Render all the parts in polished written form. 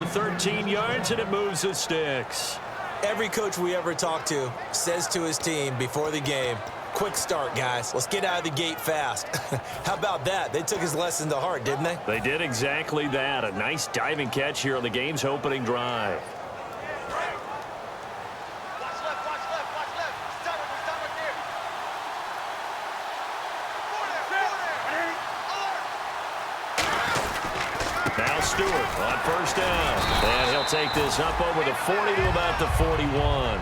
13 yards, and it moves the sticks. Every coach we ever talk to says to his team before the game, quick start, guys. Let's get out of the gate fast. How about that? They took his lesson to heart, didn't they? They did exactly that. A nice diving catch here on the game's opening drive. Now Stewart on first down. And he'll take this up over the 40 to about the 41.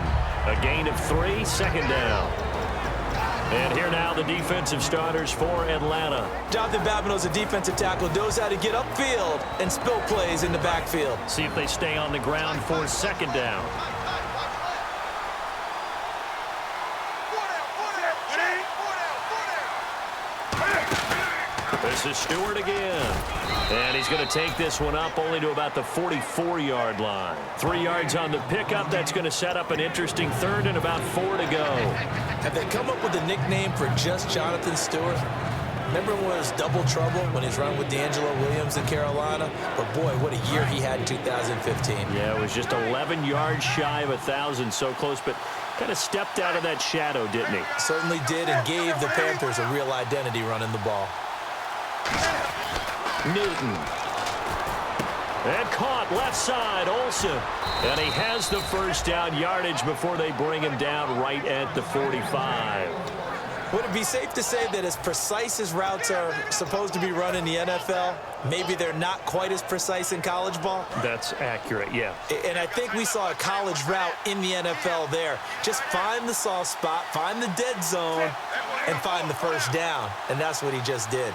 A gain of 3, second down. And here now the defensive starters for Atlanta. Jonathan Babineau's a defensive tackle, knows how to get upfield and spill plays in the backfield. See if they stay on the ground for second down. This is Stewart again. And he's going to take this one up only to about the 44-yard line. 3 yards on the pickup. That's going to set up an interesting third and about 4 to go. Have they come up with a nickname for just Jonathan Stewart? Remember when it was double trouble when he's running with D'Angelo Williams in Carolina? But, boy, what a year he had in 2015. Yeah, it was just 11 yards shy of 1,000, so close, but kind of stepped out of that shadow, didn't he? Certainly did, and gave the Panthers a real identity running the ball. Newton. And caught left side, Olsen. And he has the first down yardage before they bring him down right at the 45. Would it be safe to say that as precise as routes are supposed to be run in the NFL, maybe they're not quite as precise in college ball? That's accurate, yeah. And I think we saw a college route in the NFL there. Just find the soft spot, find the dead zone, and find the first down. And that's what he just did.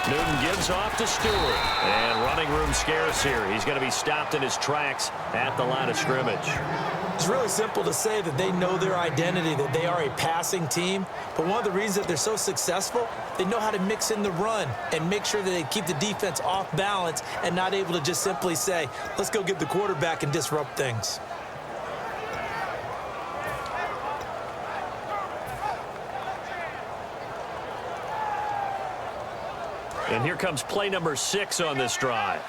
Newton gives off to Stewart. And running room scarce here. He's going to be stopped in his tracks at the line of scrimmage. It's really simple to say that they know their identity, that they are a passing team. But one of the reasons that they're so successful, they know how to mix in the run and make sure that they keep the defense off balance and not able to just simply say, let's go get the quarterback and disrupt things. And here comes play number 6 on this drive.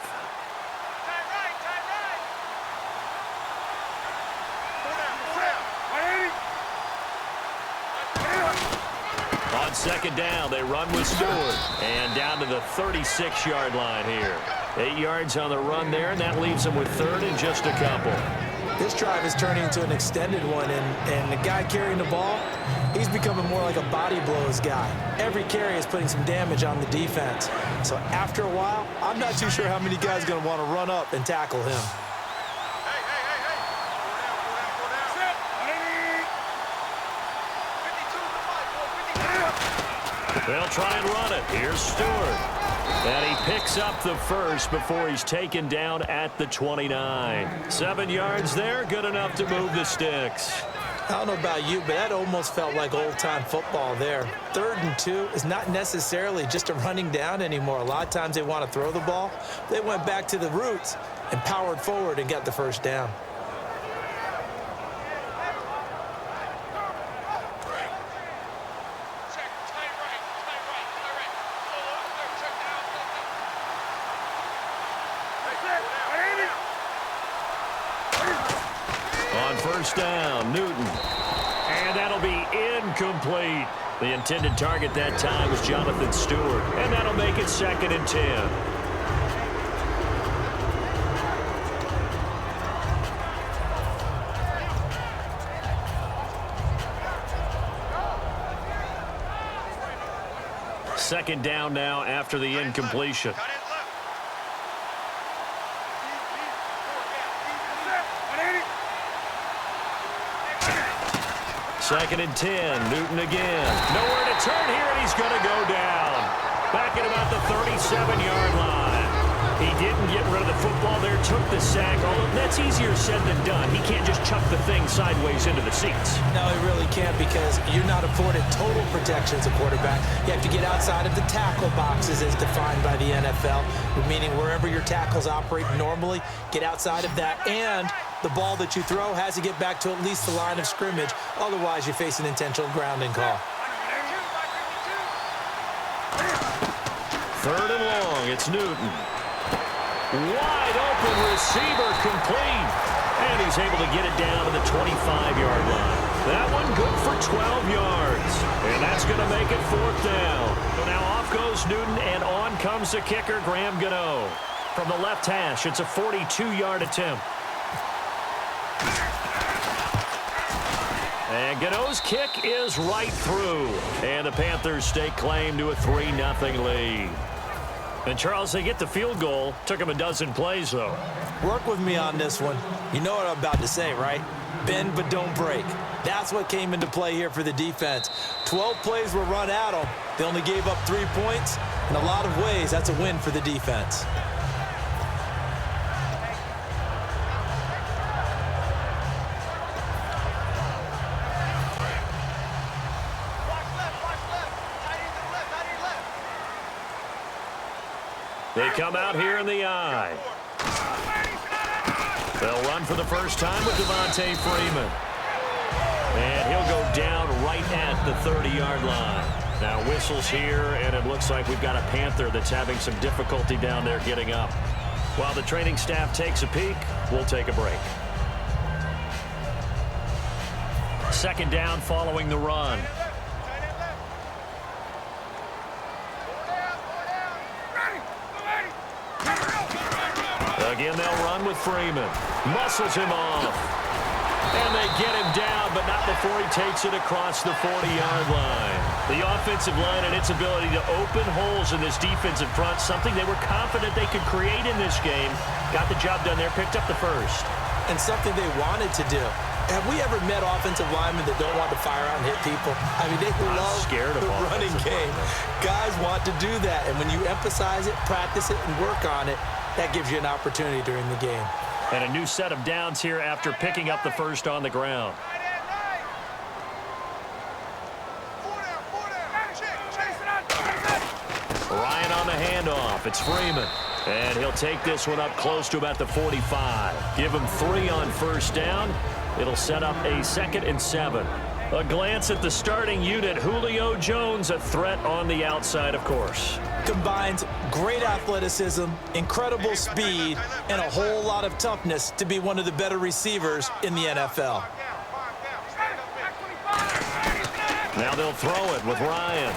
On second down, they run with Stewart. And down to the 36-yard line here. 8 yards on the run there, and that leaves them with third and just a couple. This drive is turning into an extended one, and the guy carrying the ball, he's becoming more like a body blows guy. Every carry is putting some damage on the defense. So after a while, I'm not too sure how many guys are going to want to run up and tackle him. They'll try and run it. Here's Stewart. And he picks up the first before he's taken down at the 29. 7 yards there, good enough to move the sticks. I don't know about you, but that almost felt like old-time football there. 3rd and 2 is not necessarily just a running down anymore. A lot of times they want to throw the ball. They went back to the roots and powered forward and got the first down. On first down, Newton. And that'll be incomplete. The intended target that time was Jonathan Stewart. And that'll make it 2nd and 10. Second down now after the incompletion. Second and 10. Newton again. Nowhere to turn here, and he's going to go down. Back at about the 37-yard line. He didn't get rid of the football there, took the sack. Although that's easier said than done. He can't just chuck the thing sideways into the seats. No, he really can't, because you're not afforded total protection as a quarterback. You have to get outside of the tackle boxes as defined by the NFL, meaning wherever your tackles operate normally, get outside of that, and the ball that you throw has to get back to at least the line of scrimmage. Otherwise, you face an intentional grounding call. 3rd and long. It's Newton. Wide open receiver complete. And he's able to get it down to the 25-yard line. That one good for 12 yards. And that's going to make it 4th down. So now off goes Newton, and on comes the kicker, Graham Gano. From the left hash, it's a 42-yard attempt. And Gano's kick is right through. And the Panthers stake claim to a 3-0 lead. And, Charles, they get the field goal. Took them a dozen plays, though. Work with me on this one. You know what I'm about to say, right? Bend but don't break. That's what came into play here for the defense. 12 plays were run at them. They only gave up 3 points. In a lot of ways, that's a win for the defense. They come out here in the eye. They'll run for the first time with Devontae Freeman. And he'll go down right at the 30-yard line. Now whistles here, and it looks like we've got a Panther that's having some difficulty down there getting up. While the training staff takes a peek, we'll take a break. 2nd down following the run. Again, they'll run with Freeman. Muscles him off. And they get him down, but not before he takes it across the 40-yard line. The offensive line and its ability to open holes in this defensive front, something they were confident they could create in this game. Got the job done there, picked up the first. And something they wanted to do. Have we ever met offensive linemen that don't want to fire out and hit people? I mean, they love the running game. Guys want to do that, and when you emphasize it, practice it, and work on it, that gives you an opportunity during the game. And a new set of downs here after picking up the first on the ground. Ryan on the handoff. It's Freeman. And he'll take this one up close to about the 45. Give him 3 on first down. It'll set up a 2nd and 7. A glance at the starting unit. Julio Jones, a threat on the outside, of course. Combines great athleticism, incredible speed, and a whole lot of toughness to be one of the better receivers in the NFL. Now they'll throw it with Ryan.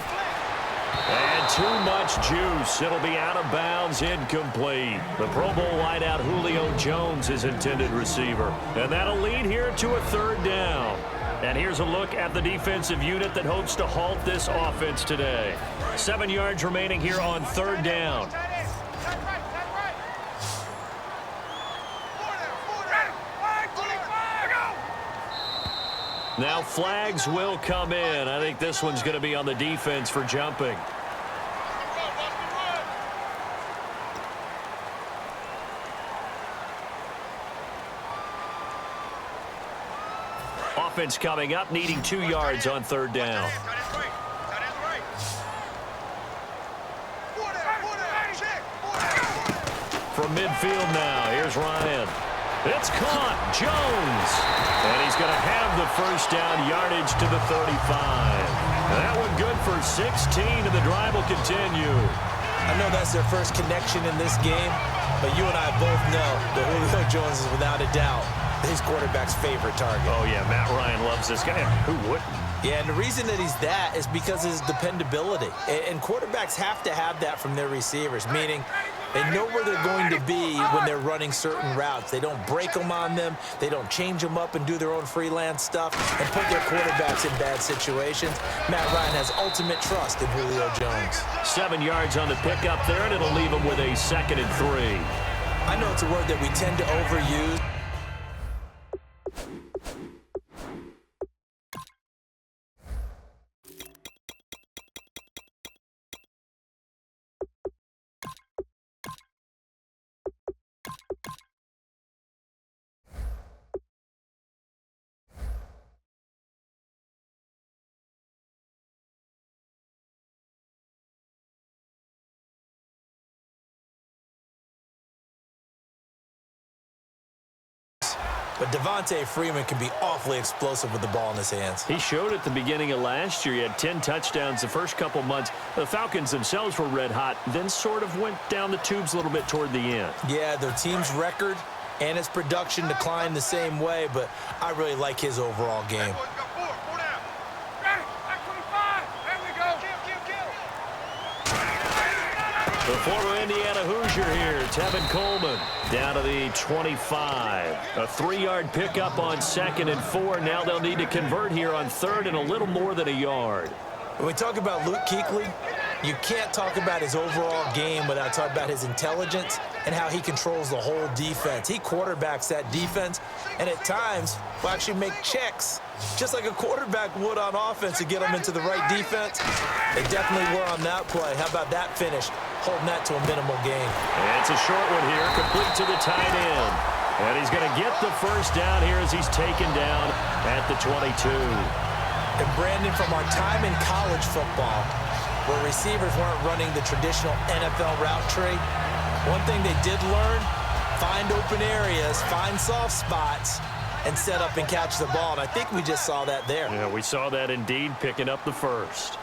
And too much juice. It'll be out of bounds, incomplete. The Pro Bowl wideout Julio Jones is intended receiver. And that'll lead here to a 3rd down. And here's a look at the defensive unit that hopes to halt this offense today. 7 yards remaining here on 3rd down. Now flags will come in. I think this one's going to be on the defense for jumping. Offense coming up, needing 2 yards on 3rd down. From midfield now, here's Ryan. It's caught, Jones. And he's going to have the first down, yardage to the 35. That one good for 16, and the drive will continue. I know that's their first connection in this game, but you and I both know that Julio Jones is without a doubt his quarterback's favorite target. Oh, yeah, Matt Ryan loves this guy. Who wouldn't? Yeah, and the reason that he's that is because of his dependability. And quarterbacks have to have that from their receivers, meaning they know where they're going to be when they're running certain routes. They don't break them on them. They don't change them up and do their own freelance stuff and put their quarterbacks in bad situations. Matt Ryan has ultimate trust in Julio Jones. 7 yards on the pickup there, and it'll leave him with a 2nd and 3. I know it's a word that we tend to overuse. but Devontae Freeman can be awfully explosive with the ball in his hands. He showed at the beginning of last year. He had 10 touchdowns the first couple months. The Falcons themselves were red hot, then sort of went down the tubes a little bit toward the end. Yeah, their team's record and its production declined the same way, but I really like his overall game. The former Indiana Hoosier here, Tevin Coleman, down to the 25. A 3-yard pickup on 2nd and 4. Now they'll need to convert here on 3rd and a little more than a yard. When we talk about Luke Kuechly, you can't talk about his overall game without talking about his intelligence and how he controls the whole defense. He quarterbacks that defense, and at times will actually make checks, just like a quarterback would on offense to get them into the right defense. They definitely were on that play. How about that finish? Holding that to a minimal gain. And it's a short one here, complete to the tight end. And he's going to get the first down here as he's taken down at the 22. And Brandon, from our time in college football, where receivers weren't running the traditional NFL route tree, one thing they did learn, find open areas, find soft spots, and set up and catch the ball. And I think we just saw that there. Yeah, we saw that indeed, picking up the first.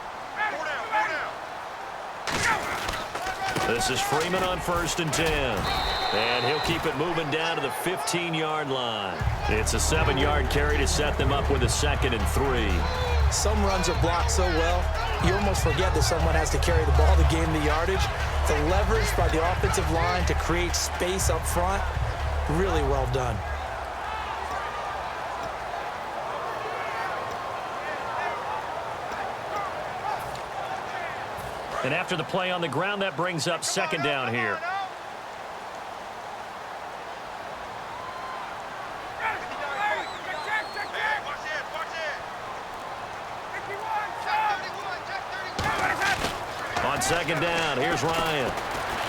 This is Freeman on 1st and 10. And he'll keep it moving down to the 15-yard line. It's a 7-yard carry to set them up with a 2nd and 3. Some runs are blocked so well, you almost forget that someone has to carry the ball to gain the yardage. The leverage by the offensive line to create space up front, really well done. And after the play on the ground, that brings up 2nd down here. On 2nd down, here's Ryan.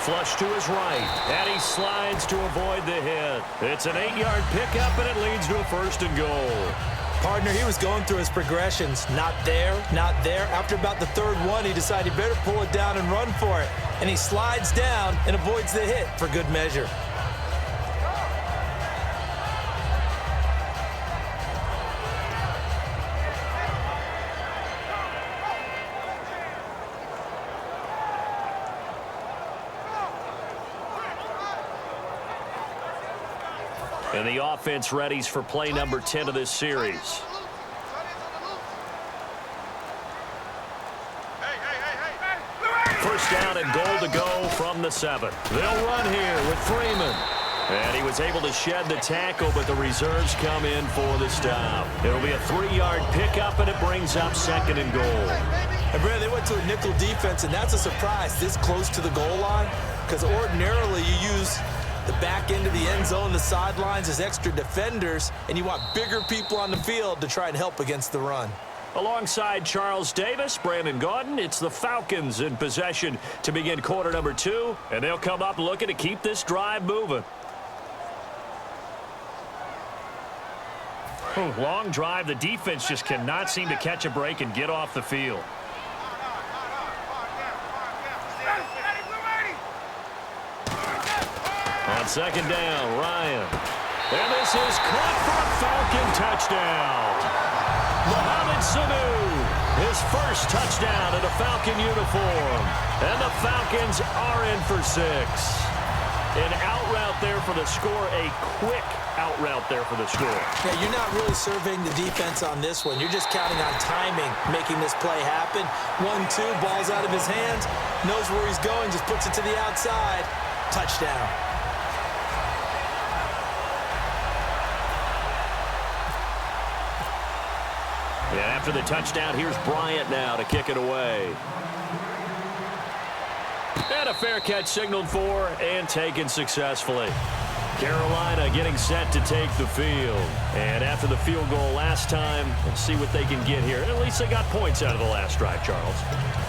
Flush to his right, and he slides to avoid the hit. It's an 8-yard pickup, and it leads to a 1st and goal. Partner, he was going through his progressions. Not there, not there. After about the 3rd one, he decided he better pull it down and run for it. And he slides down and avoids the hit for good measure. And the offense readies for play number 10 of this series. First down and goal to go from the 7. They'll run here with Freeman. And he was able to shed the tackle, but the reserves come in for the stop. It'll be a 3-yard pickup, and it brings up 2nd and goal. And Brad, they went to a nickel defense, and that's a surprise this close to the goal line, because ordinarily you use the back end of the end zone, the sidelines as extra defenders, and you want bigger people on the field to try and help against the run. Alongside Charles Davis, Brandon Gaudin, it's the Falcons in possession to begin quarter number 2, and they'll come up looking to keep this drive moving. Long drive. The defense just cannot seem to catch a break and get off the field. On 2nd down, Ryan. And this is caught for a Falcon touchdown. Mohamed Sanu, his first touchdown in a Falcon uniform. And the Falcons are in for 6. An out route there for the score, a quick out route there for the score. Yeah, you're not really surveying the defense on this one. You're just counting on timing, making this play happen. 1-2, ball's out of his hands, knows where he's going, just puts it to the outside. Touchdown. And after the touchdown, here's Bryant now to kick it away. And a fair catch signaled for and taken successfully. Carolina getting set to take the field. And after the field goal last time, let's see what they can get here. At least they got points out of the last drive, Charles.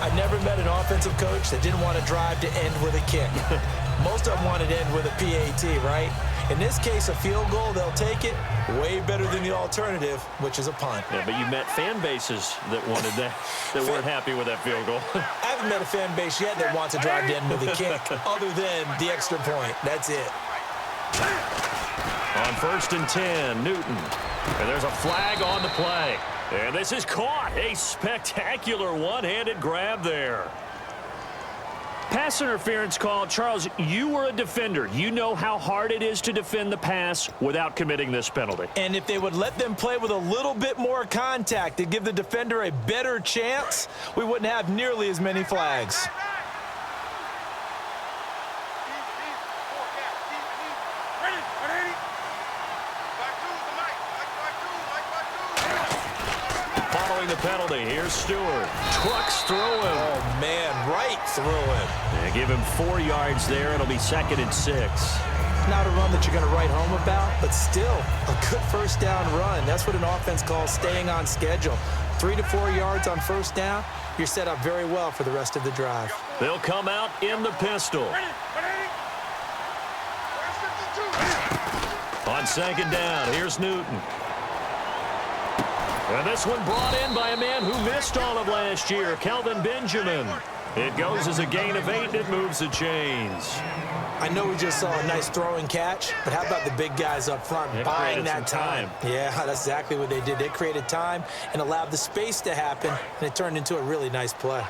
I've never met an offensive coach that didn't want to drive to end with a kick. Most of them wanted to end with a PAT, right? In this case, a field goal, they'll take it. Way better than the alternative, which is a punt. Yeah, but you met fan bases that wanted that, that weren't happy with that field goal. I haven't met a fan base yet that wants to drive to end with a kick, other than the extra point. That's it. On 1st and 10, Newton. And there's a flag on the play. And this is caught. A spectacular one-handed grab there. Pass interference call. Charles, you were a defender. You know how hard it is to defend the pass without committing this penalty. And if they would let them play with a little bit more contact to give the defender a better chance, we wouldn't have nearly as many flags. Following the penalty, here's Stewart. Trucks through him. Oh, man, right through him. They give him 4 yards there. It'll be 2nd and 6. Not a run that you're going to write home about, but still a good first down run. That's what an offense calls staying on schedule. 3 to 4 yards on first down, you're set up very well for the rest of the drive. They'll come out in the pistol. On 2nd down, here's Newton. And this one brought in by a man who missed all of last year, Kelvin Benjamin. It goes as a gain of 8, and it moves the chains. I know we just saw a nice throwing catch, but how about the big guys up front buying that time? Yeah, that's exactly what they did. They created time and allowed the space to happen, and it turned into a really nice play.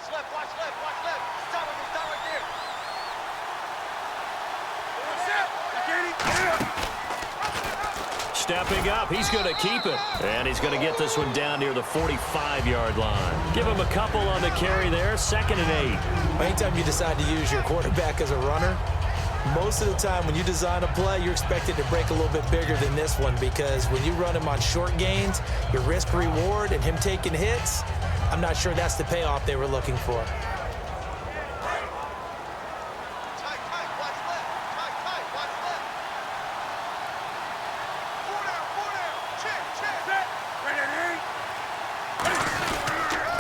Stepping up, he's going to keep it. And he's going to get this one down near the 45-yard line. Give him a couple on the carry there, 2nd and 8. Anytime you decide to use your quarterback as a runner, most of the time when you design a play, you're expected to break a little bit bigger than this one, because when you run him on short gains, your risk-reward and him taking hits, I'm not sure that's the payoff they were looking for.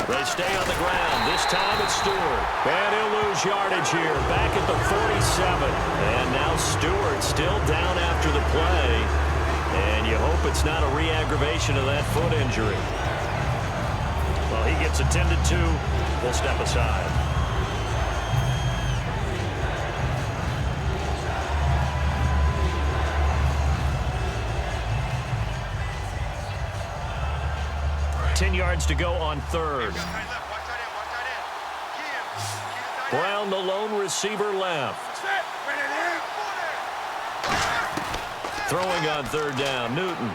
They stay on the ground. This time it's Stewart. And he'll lose yardage here. Back at the 47. And now Stewart still down after the play. And you hope it's not a re-aggravation of that foot injury. Well, he gets attended to. We'll step aside. Ten yards to go on 3rd. Brown, the lone receiver, left. Throwing on 3rd down, Newton.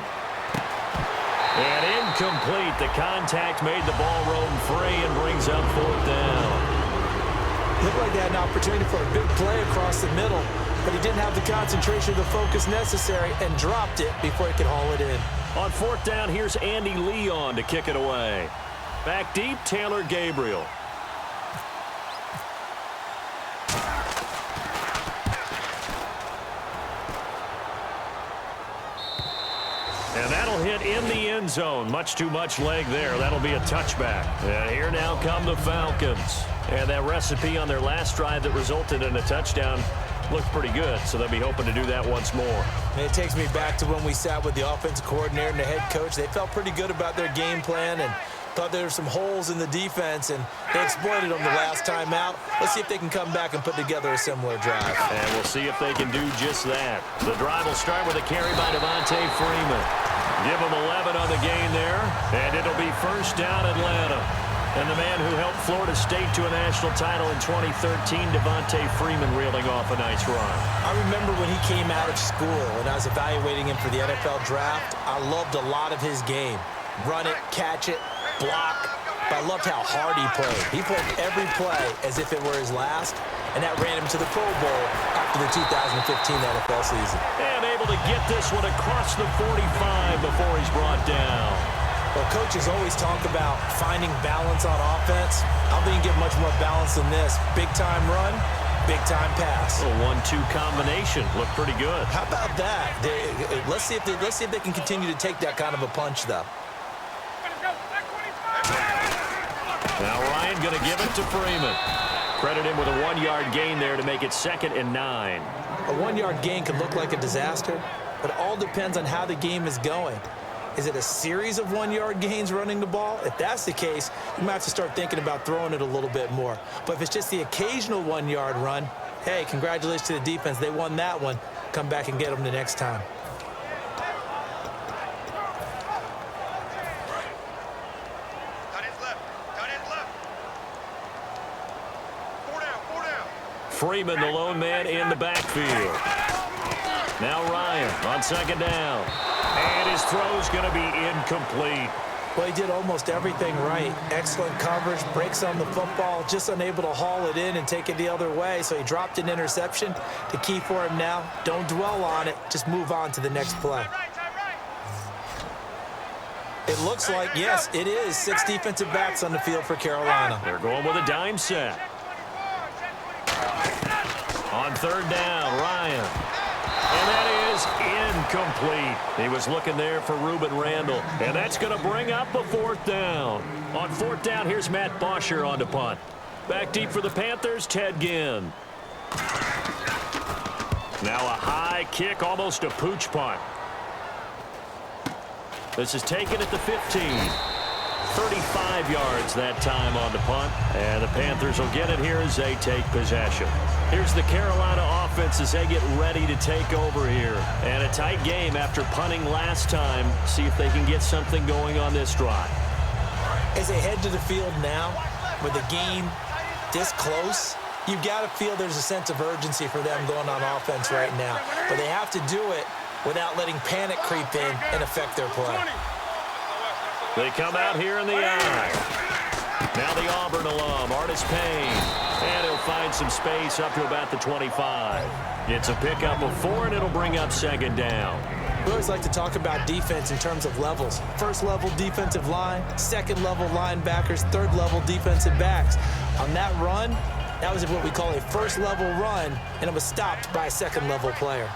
And incomplete. The contact made the ball roam free and brings up 4th down. Looked like they had an opportunity for a big play across the middle, but he didn't have the concentration, the focus necessary, and dropped it before he could haul it in. On 4th down, here's Andy Leon to kick it away. Back deep, Taylor Gabriel. And that'll hit in the end zone. Much too much leg there. That'll be a touchback. And here now come the Falcons. And that recipe on their last drive that resulted in a touchdown looked pretty good, so they'll be hoping to do that once more. And it takes me back to when we sat with the offensive coordinator and the head coach. They felt pretty good about their game plan and thought there were some holes in the defense, and they exploited them the last time out. Let's see if they can come back and put together a similar drive. And we'll see if they can do just that. The drive will start with a carry by Devontae Freeman. Give him 11 on the gain there, and it'll be 1st down Atlanta. And the man who helped Florida State to a national title in 2013, Devontae Freeman, reeling off a nice run. I remember when he came out of school and I was evaluating him for the NFL draft. I loved a lot of his game. Run it, catch it, block. But I loved how hard he played. He played every play as if it were his last, and that ran him to the Pro Bowl after the 2015 NFL season. And able to get this one across the 45 before he's brought down. Well, coaches always talk about finding balance on offense. I don't think you get much more balance than this. Big-time run, big-time pass. A 1-2 combination. Looked pretty good. How about that? Let's see if they can continue to take that kind of a punch, though. Now Ryan going to give it to Freeman. Credit him with a 1-yard gain there to make it 2nd and 9. A 1-yard gain can look like a disaster, but it all depends on how the game is going. Is it a series of 1-yard gains running the ball? If that's the case, you might have to start thinking about throwing it a little bit more. But if it's just the occasional 1-yard run, hey, congratulations to the defense. They won that one. Come back and get them the next time. Freeman, the lone man in the backfield. Now Ryan on second down. And his throw's going to be incomplete. Well, he did almost everything right. Excellent coverage, breaks on the football, just unable to haul it in and take it the other way. So he dropped an interception. The key for him now, don't dwell on it. Just move on to the next play. It looks like, yes, it is 6 defensive backs on the field for Carolina. They're going with a dime set. On third down, Ryan. And that is incomplete. He was looking there for Reuben Randall. And that's going to bring up a fourth down. On fourth down, here's Matt Bosher on the punt. Back deep for the Panthers, Ted Ginn. Now a high kick, almost a pooch punt. This is taken at the 15. 35 yards that time on the punt. And the Panthers will get it here as they take possession. Here's the Carolina offense as they get ready to take over here. And a tight game after punting last time. See if they can get something going on this drive. As they head to the field now, with the game this close, you've got to feel there's a sense of urgency for them going on offense right now. But they have to do it without letting panic creep in and affect their play. They come out here in the eye. Now the Auburn alum, Artis Payne. And he'll find some space up to about the 25. It's a pickup of 4, and it'll bring up second down. We always like to talk about defense in terms of levels. First-level defensive line, second-level linebackers, third-level defensive backs. On that run, that was what we call a first-level run, and it was stopped by a second-level player.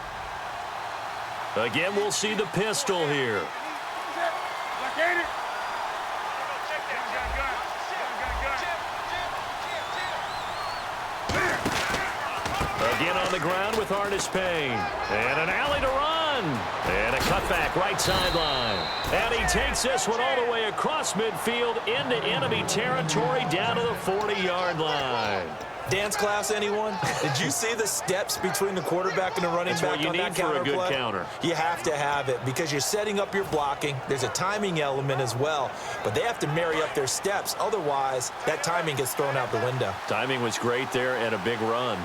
Again, we'll see the pistol here. Again on the ground with Artis Payne. And an alley to run. And a cutback right sideline. And he takes this one all the way across midfield into enemy territory down to the 40-yard line. Dance class, anyone? Did you see the steps between the quarterback and the running back on that counter play? That's what you need for a good counter. You have to have it because you're setting up your blocking. There's a timing element as well, but they have to marry up their steps. Otherwise, that timing gets thrown out the window. Timing was great there and a big run.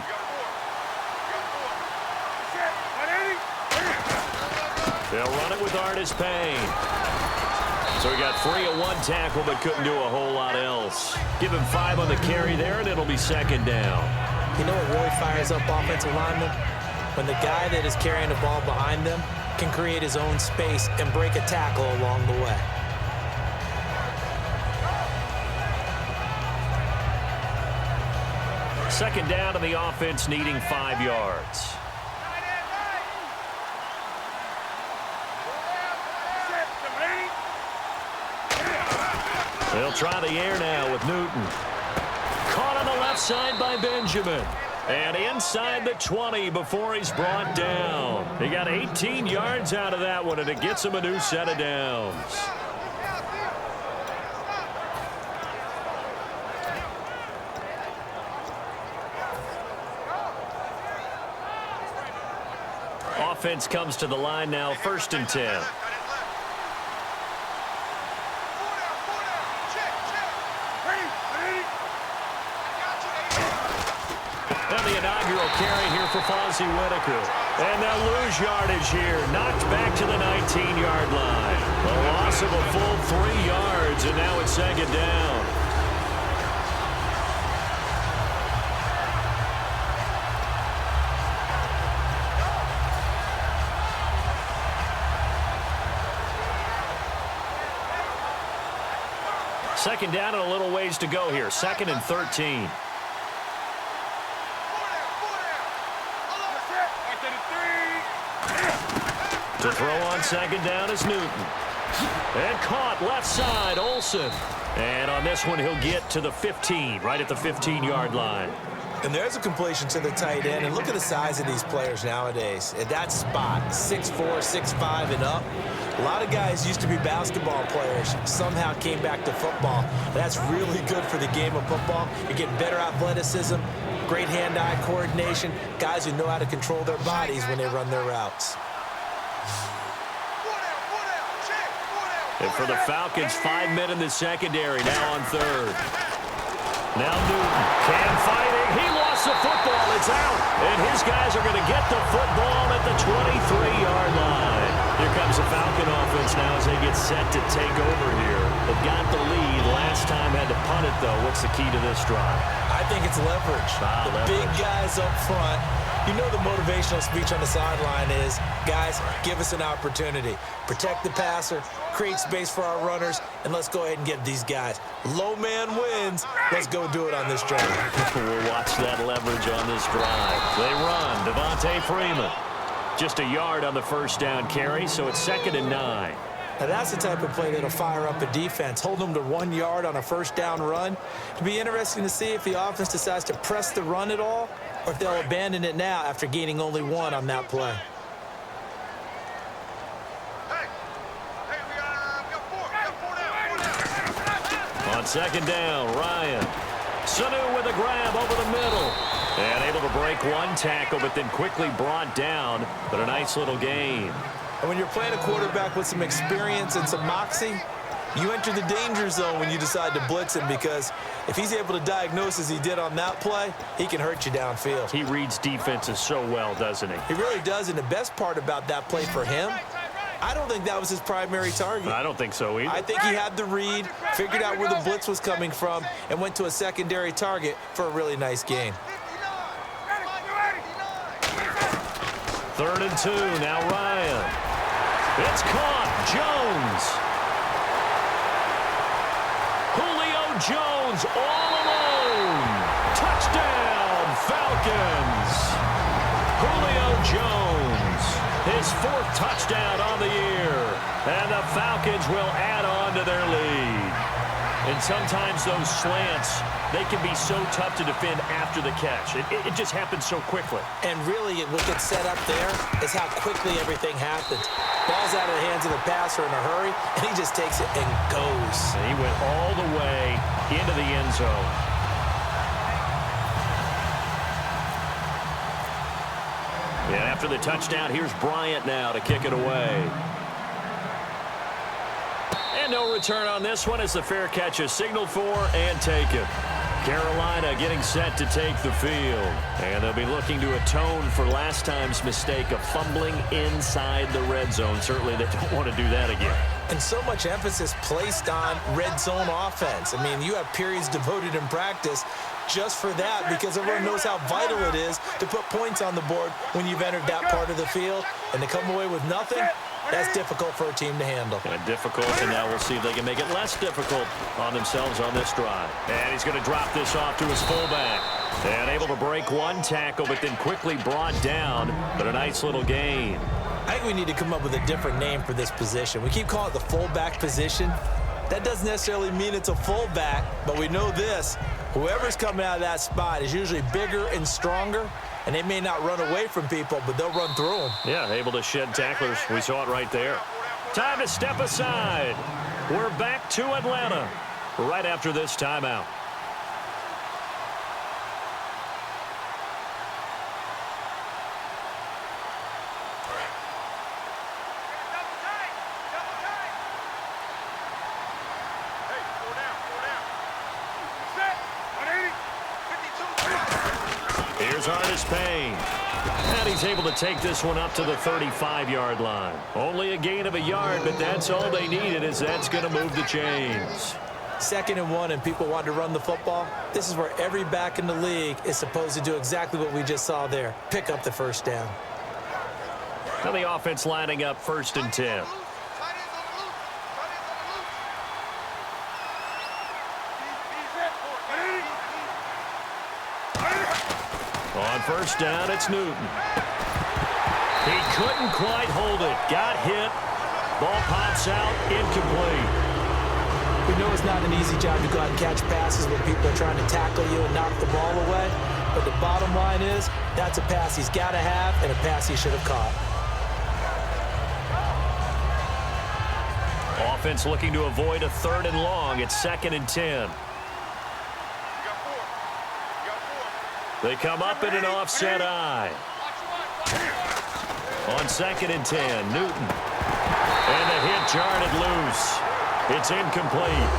They'll run it with Artis Payne. So he got 3 at one tackle, but couldn't do a whole lot else. Give him 5 on the carry there, and it'll be second down. You know what really fires up offensive linemen? When the guy that is carrying the ball behind them can create his own space and break a tackle along the way. Second down to the offense, needing 5 yards. They'll try the air now with Newton. Caught on the left side by Benjamin. And inside the 20 before he's brought down. He got 18 yards out of that one, and it gets him a new set of downs. Offense comes to the line now, 1st and 10. Carry here for Fozzie Whitaker. And they'll lose yardage here. Knocked back to the 19-yard line. A loss of a full 3 yards, and now it's second down. Second down and a little ways to go here. 2nd and 13. To throw on second down is Newton. And caught left side, Olsen. And on this one, he'll get to the 15, right at the 15-yard line. And there's a completion to the tight end. And look at the size of these players nowadays. At that spot, 6'4", 6'5", and up. A lot of guys used to be basketball players, somehow came back to football. That's really good for the game of football. You're getting better athleticism, great hand-eye coordination, guys who know how to control their bodies when they run their routes. And for the Falcons, 5 men in the secondary, now on third. Now Newton, Cam fighting. He lost the football. It's And his guys are going to get the football at the 23-yard line. Here comes the Falcon offense now as they get set to take over here. They've got the lead. Last time had to punt it, though. What's the key to this drive? I think it's leverage. The big guys up front. You know the motivational speech on the sideline is, guys, give us an opportunity. Protect the passer, create space for our runners, and let's go ahead and get these guys. Low man wins. Let's go do it on this drive. We'll watch that leverage on this drive. They run. Devontae Freeman. Just a yard on the first down carry, so it's 2nd and 9. Now, that's the type of play that'll fire up a defense. Hold them to 1 yard on a first down run. It'll be interesting to see if the offense decides to press the run at all or if they'll abandon it now after gaining only 1 on that play. On 2nd down, Ryan. Sanu with a grab over the middle. And able to break 1 tackle, but then quickly brought down. But a nice little gain. And when you're playing a quarterback with some experience and some moxie, you enter the danger zone when you decide to blitz him, because if he's able to diagnose as he did on that play, he can hurt you downfield. He reads defenses so well, doesn't he? He really does, and the best part about that play for him, I don't think that was his primary target. I don't think so either. I think he had the read, figured out where the blitz was coming from, and went to a secondary target for a really nice gain. 3rd and 2, now Ryan. It's caught. Jones. Julio Jones all alone. Touchdown, Falcons. Julio Jones, his 4th touchdown on the year. And the Falcons will add on to their lead. And sometimes those slants, they can be so tough to defend after the catch. It just happens so quickly. And really, what gets set up there is how quickly everything happens. Ball's out of the hands of the passer in a hurry, and he just takes it and goes. And he went all the way into the end zone. And after the touchdown, here's Bryant now to kick it away. And no return on this one as the fair catch is signaled for and taken. Carolina getting set to take the field. And they'll be looking to atone for last time's mistake of fumbling inside the red zone. Certainly they don't want to do that again. And so much emphasis placed on red zone offense. I mean, you have periods devoted in practice just for that, because everyone knows how vital it is to put points on the board when you've entered that part of the field. And to come away with nothing, that's difficult for a team to handle. And difficult, and now we'll see if they can make it less difficult on themselves on this drive. And he's going to drop this off to his fullback. And able to break 1 tackle, but then quickly brought down. But a nice little gain. I think we need to come up with a different name for this position. We keep calling it the fullback position. That doesn't necessarily mean it's a fullback, but we know this. Whoever's coming out of that spot is usually bigger and stronger, and they may not run away from people, but they'll run through them. Yeah, able to shed tacklers. We saw it right there. Time to step aside. We're back to Atlanta right after this timeout. Here's Artis Payne. And he's able to take this one up to the 35-yard line. Only a gain of a yard, but that's all they needed, as that's going to move the chains. 2nd and 1, and people want to run the football. This is where every back in the league is supposed to do exactly what we just saw there. Pick up the first down. Now the offense lining up 1st and 10. On 1st down, it's Newton. He couldn't quite hold it. Got hit. Ball pops out, incomplete. We know it's not an easy job to go out and catch passes when people are trying to tackle you and knock the ball away. But the bottom line is, that's a pass he's got to have and a pass he should have caught. Offense looking to avoid a 3rd and long. It's 2nd and 10. They come up in an offset eye. On 2nd and 10, Newton. And the hit jarred it loose. It's incomplete.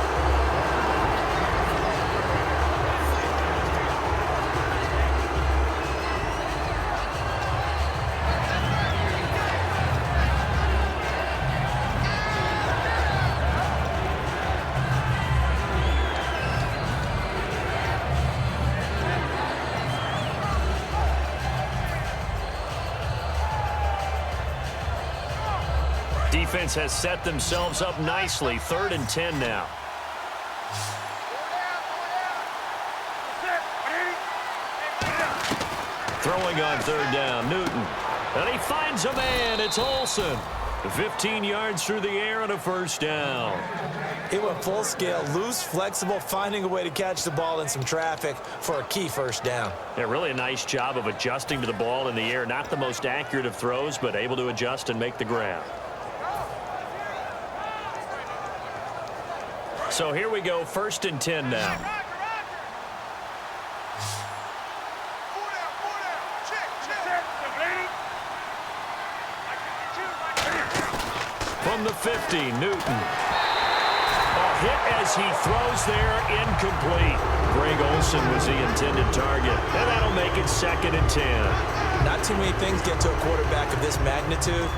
Defense has set themselves up nicely. 3rd and 10 now. Throwing on 3rd down, Newton. And he finds a man. It's Olsen. 15 yards through the air and a 1st down. It went full scale, loose, flexible, finding a way to catch the ball in some traffic for a key 1st down. Yeah, really a nice job of adjusting to the ball in the air. Not the most accurate of throws, but able to adjust and make the grab. So here we go, 1st and 10 now. From the 50, Newton. A hit as he throws there, incomplete. Greg Olsen was the intended target, and that'll make it 2nd and 10. Not too many things get to a quarterback of this magnitude,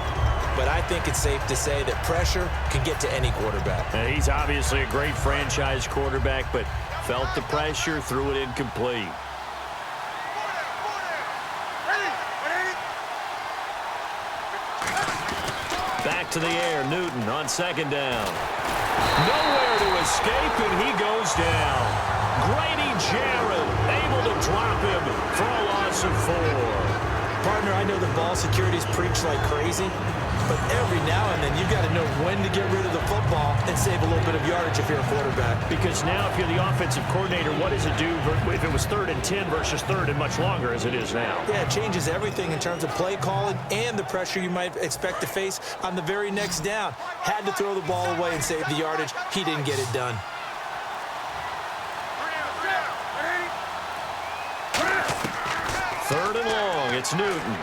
but I think it's safe to say that pressure can get to any quarterback. And he's obviously a great franchise quarterback, but felt the pressure, threw it incomplete. Back to the air, Newton on 2nd down. Nowhere to escape, and he goes down. Grady Jarrett able to drop him for a loss of 4. Partner, I know the ball security's preached like crazy, but every now and then you've got to know when to get rid of the football and save a little bit of yardage if you're a quarterback. Because now if you're the offensive coordinator, what does it do if it was 3rd and 10 versus 3rd and much longer as it is now? Yeah, it changes everything in terms of play calling and the pressure you might expect to face on the very next down. Had to throw the ball away and save the yardage. He didn't get it done. Third and long, it's Newton.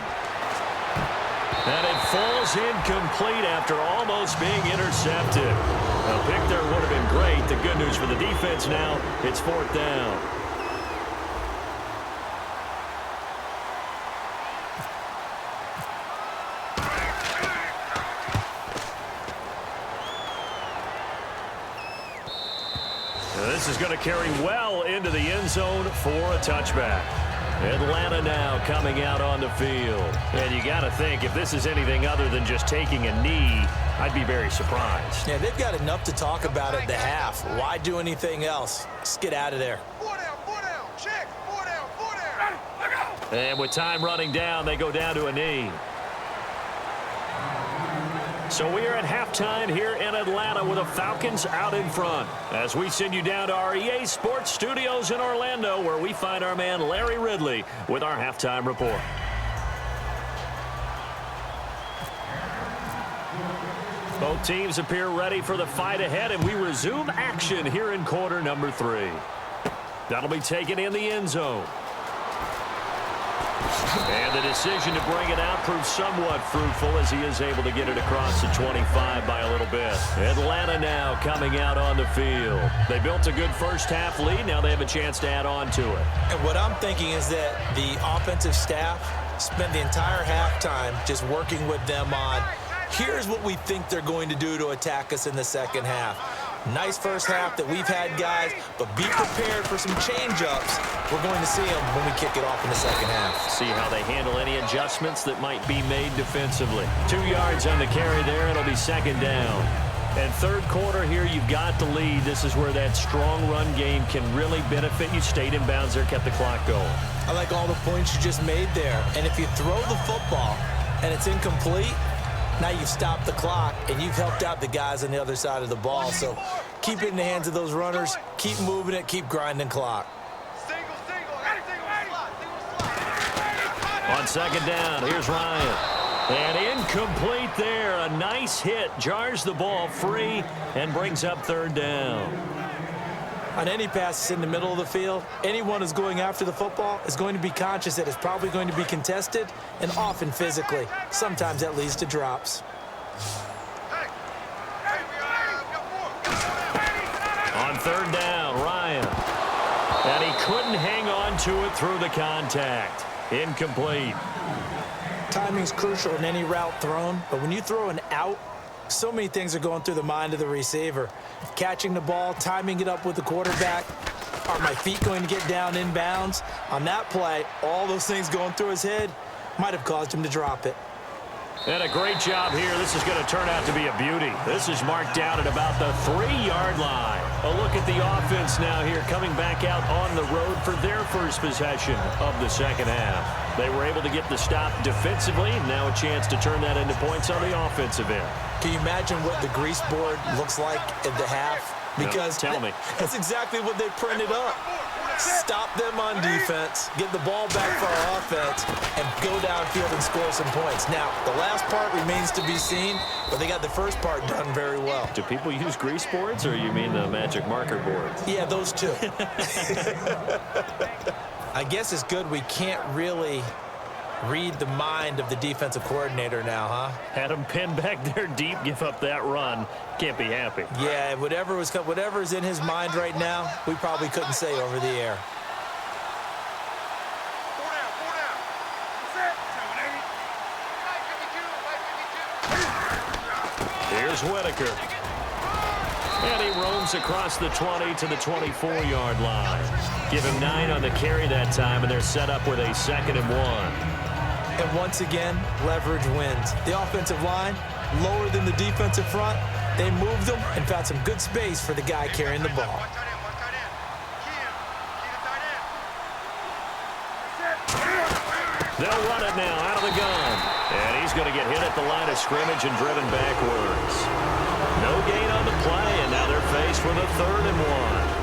And it falls incomplete after almost being intercepted. A pick there would have been great. The good news for the defense now, it's 4th down. This is going to carry well into the end zone for a touchback. Atlanta now coming out on the field. And you got to think, if this is anything other than just taking a knee, I'd be very surprised. Yeah, they've got enough to talk about at the half. Why do anything else? Just get out of there. 4 down, check. 4 down. And with time running down, they go down to a knee. So we are at halftime here in Atlanta with the Falcons out in front. As we send you down to our EA Sports Studios in Orlando, where we find our man Larry Ridley with our halftime report. Both teams appear ready for the fight ahead, and we resume action here in quarter number 3. That'll be taken in the end zone. And the decision to bring it out proves somewhat fruitful as he is able to get it across the 25 by a little bit. Atlanta now coming out on the field. They built a good first half lead. Now they have a chance to add on to it. And what I'm thinking is that the offensive staff spent the entire halftime just working with them on, here's what we think they're going to do to attack us in the second half. Nice first half that we've had, guys, but be prepared for some change-ups. We're going to see them when we kick it off in the second half. See how they handle any adjustments that might be made defensively. 2 yards on the carry there. It'll be 2nd down. And third quarter here, you've got the lead. This is where that strong run game can really benefit you. Stayed in bounds there, kept the clock going. I like all the points you just made there. And if you throw the football and it's incomplete, now you've stopped the clock, and you've helped out the guys on the other side of the ball. So keep it in the hands of those runners. Keep moving it. Keep grinding clock. On 2nd down, here's Ryan. And incomplete there. A nice hit. Jars the ball free and brings up 3rd down. On any pass in the middle of the field, anyone who's going after the football is going to be conscious that it's probably going to be contested and often physically. Sometimes that leads to drops. On 3rd down, Ryan. And he couldn't hang on to it through the contact. Incomplete. Timing's crucial in any route thrown, but when you throw an out, so many things are going through the mind of the receiver. Catching the ball, timing it up with the quarterback. Are my feet going to get down in bounds? On that play, all those things going through his head might have caused him to drop it. And a great job here. This is going to turn out to be a beauty. This is marked down at about the 3-yard line. A look at the offense now here, coming back out on the road for their first possession of the second half. They were able to get the stop defensively. Now a chance to turn that into points on the offensive end. Can you imagine what the grease board looks like at the half? Because no, tell me. That's exactly what they printed up. Stop them on defense, get the ball back for our offense, and go downfield and score some points. Now, the last part remains to be seen, but they got the first part done very well. Do people use grease boards, or you mean the magic marker boards? Yeah, those two. I guess it's good we can't really read the mind of the defensive coordinator now, huh? Had him pinned back there deep, give up that run. Can't be happy. Yeah, whatever's in his mind right now, we probably couldn't say over the air. 4 down. That's it. 52. Here's Whitaker. And he roams across the 20 to the 24-yard line. Give him 9 on the carry that time, and they're set up with a 2nd and 1. And once again, leverage wins. The offensive line, lower than the defensive front. They moved them and found some good space for the guy carrying the ball. One tight end. Key the tight end. They'll run it now out of the gun. And he's going to get hit at the line of scrimmage and driven backwards. No gain on the play, and now they're faced with a 3rd and 1.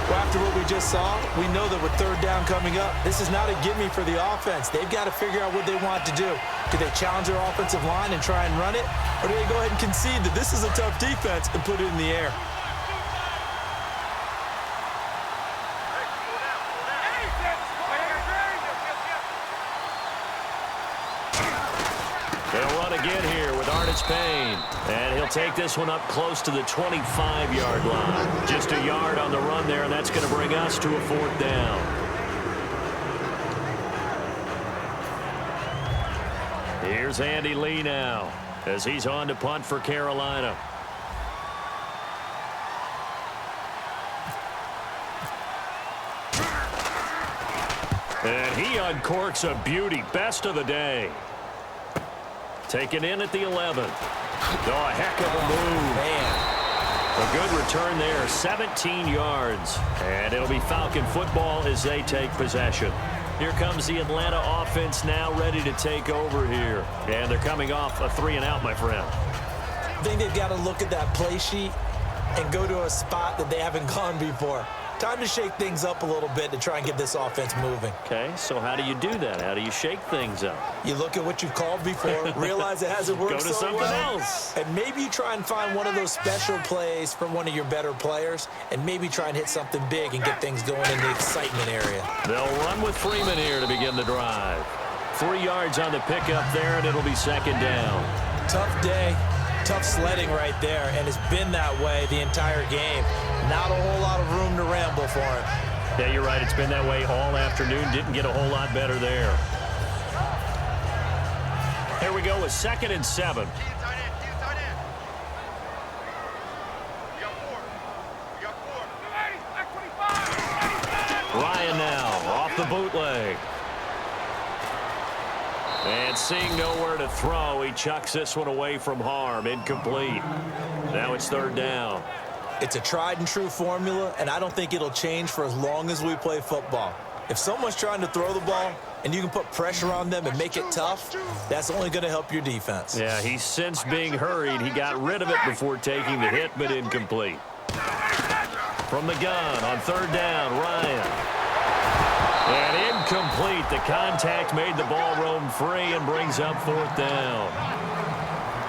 Well, after what we just saw, we know that with 3rd down coming up, this is not a gimme for the offense. They've got to figure out what they want to do. Do they challenge their offensive line and try and run it? Or do they go ahead and concede that this is a tough defense and put it in the air? They'll run again here with Artis Payne. And he'll take this one up close to the 25-yard line. Just a yard on the run there, and that's going to bring us to a 4th down. Here's Andy Lee now as he's on to punt for Carolina. And he uncorks a beauty. Best of the day. Taken in at the 11. Oh, a heck of a move. Man. A good return there, 17 yards. And it'll be Falcon football as they take possession. Here comes the Atlanta offense now ready to take over here. And they're coming off a 3-and-out, my friend. I think they've got to look at that play sheet and go to a spot that they haven't gone before. Time to shake things up a little bit to try and get this offense moving. Okay, so how do you do that? How do you shake things up? You look at what you've called before, realize it hasn't worked Go to so something well, else. and maybe you try and find one of those special plays from one of your better players, and maybe try and hit something big and get things going in the excitement area. They'll run with Freeman here to begin the drive. 3 yards on the pickup there, and it'll be 2nd down. Tough day, tough sledding right there, and it's been that way the entire game. Not a whole lot of room to ramble for him. Yeah, you're right. It's been that way all afternoon. Didn't get a whole lot better there. Here we go with 2nd and 7. Key the tight end. You got 4. Ryan now off the bootleg. And seeing nowhere to throw, he chucks this one away from harm. Incomplete. Now it's 3rd down. It's a tried-and-true formula, and I don't think it'll change for as long as we play football. If someone's trying to throw the ball and you can put pressure on them and make it tough, that's only going to help your defense. Yeah, he's since being hurried. He got rid of it before taking the hit, but incomplete. From the gun on 3rd down, Ryan. And incomplete. The contact made the ball roam free and brings up 4th down.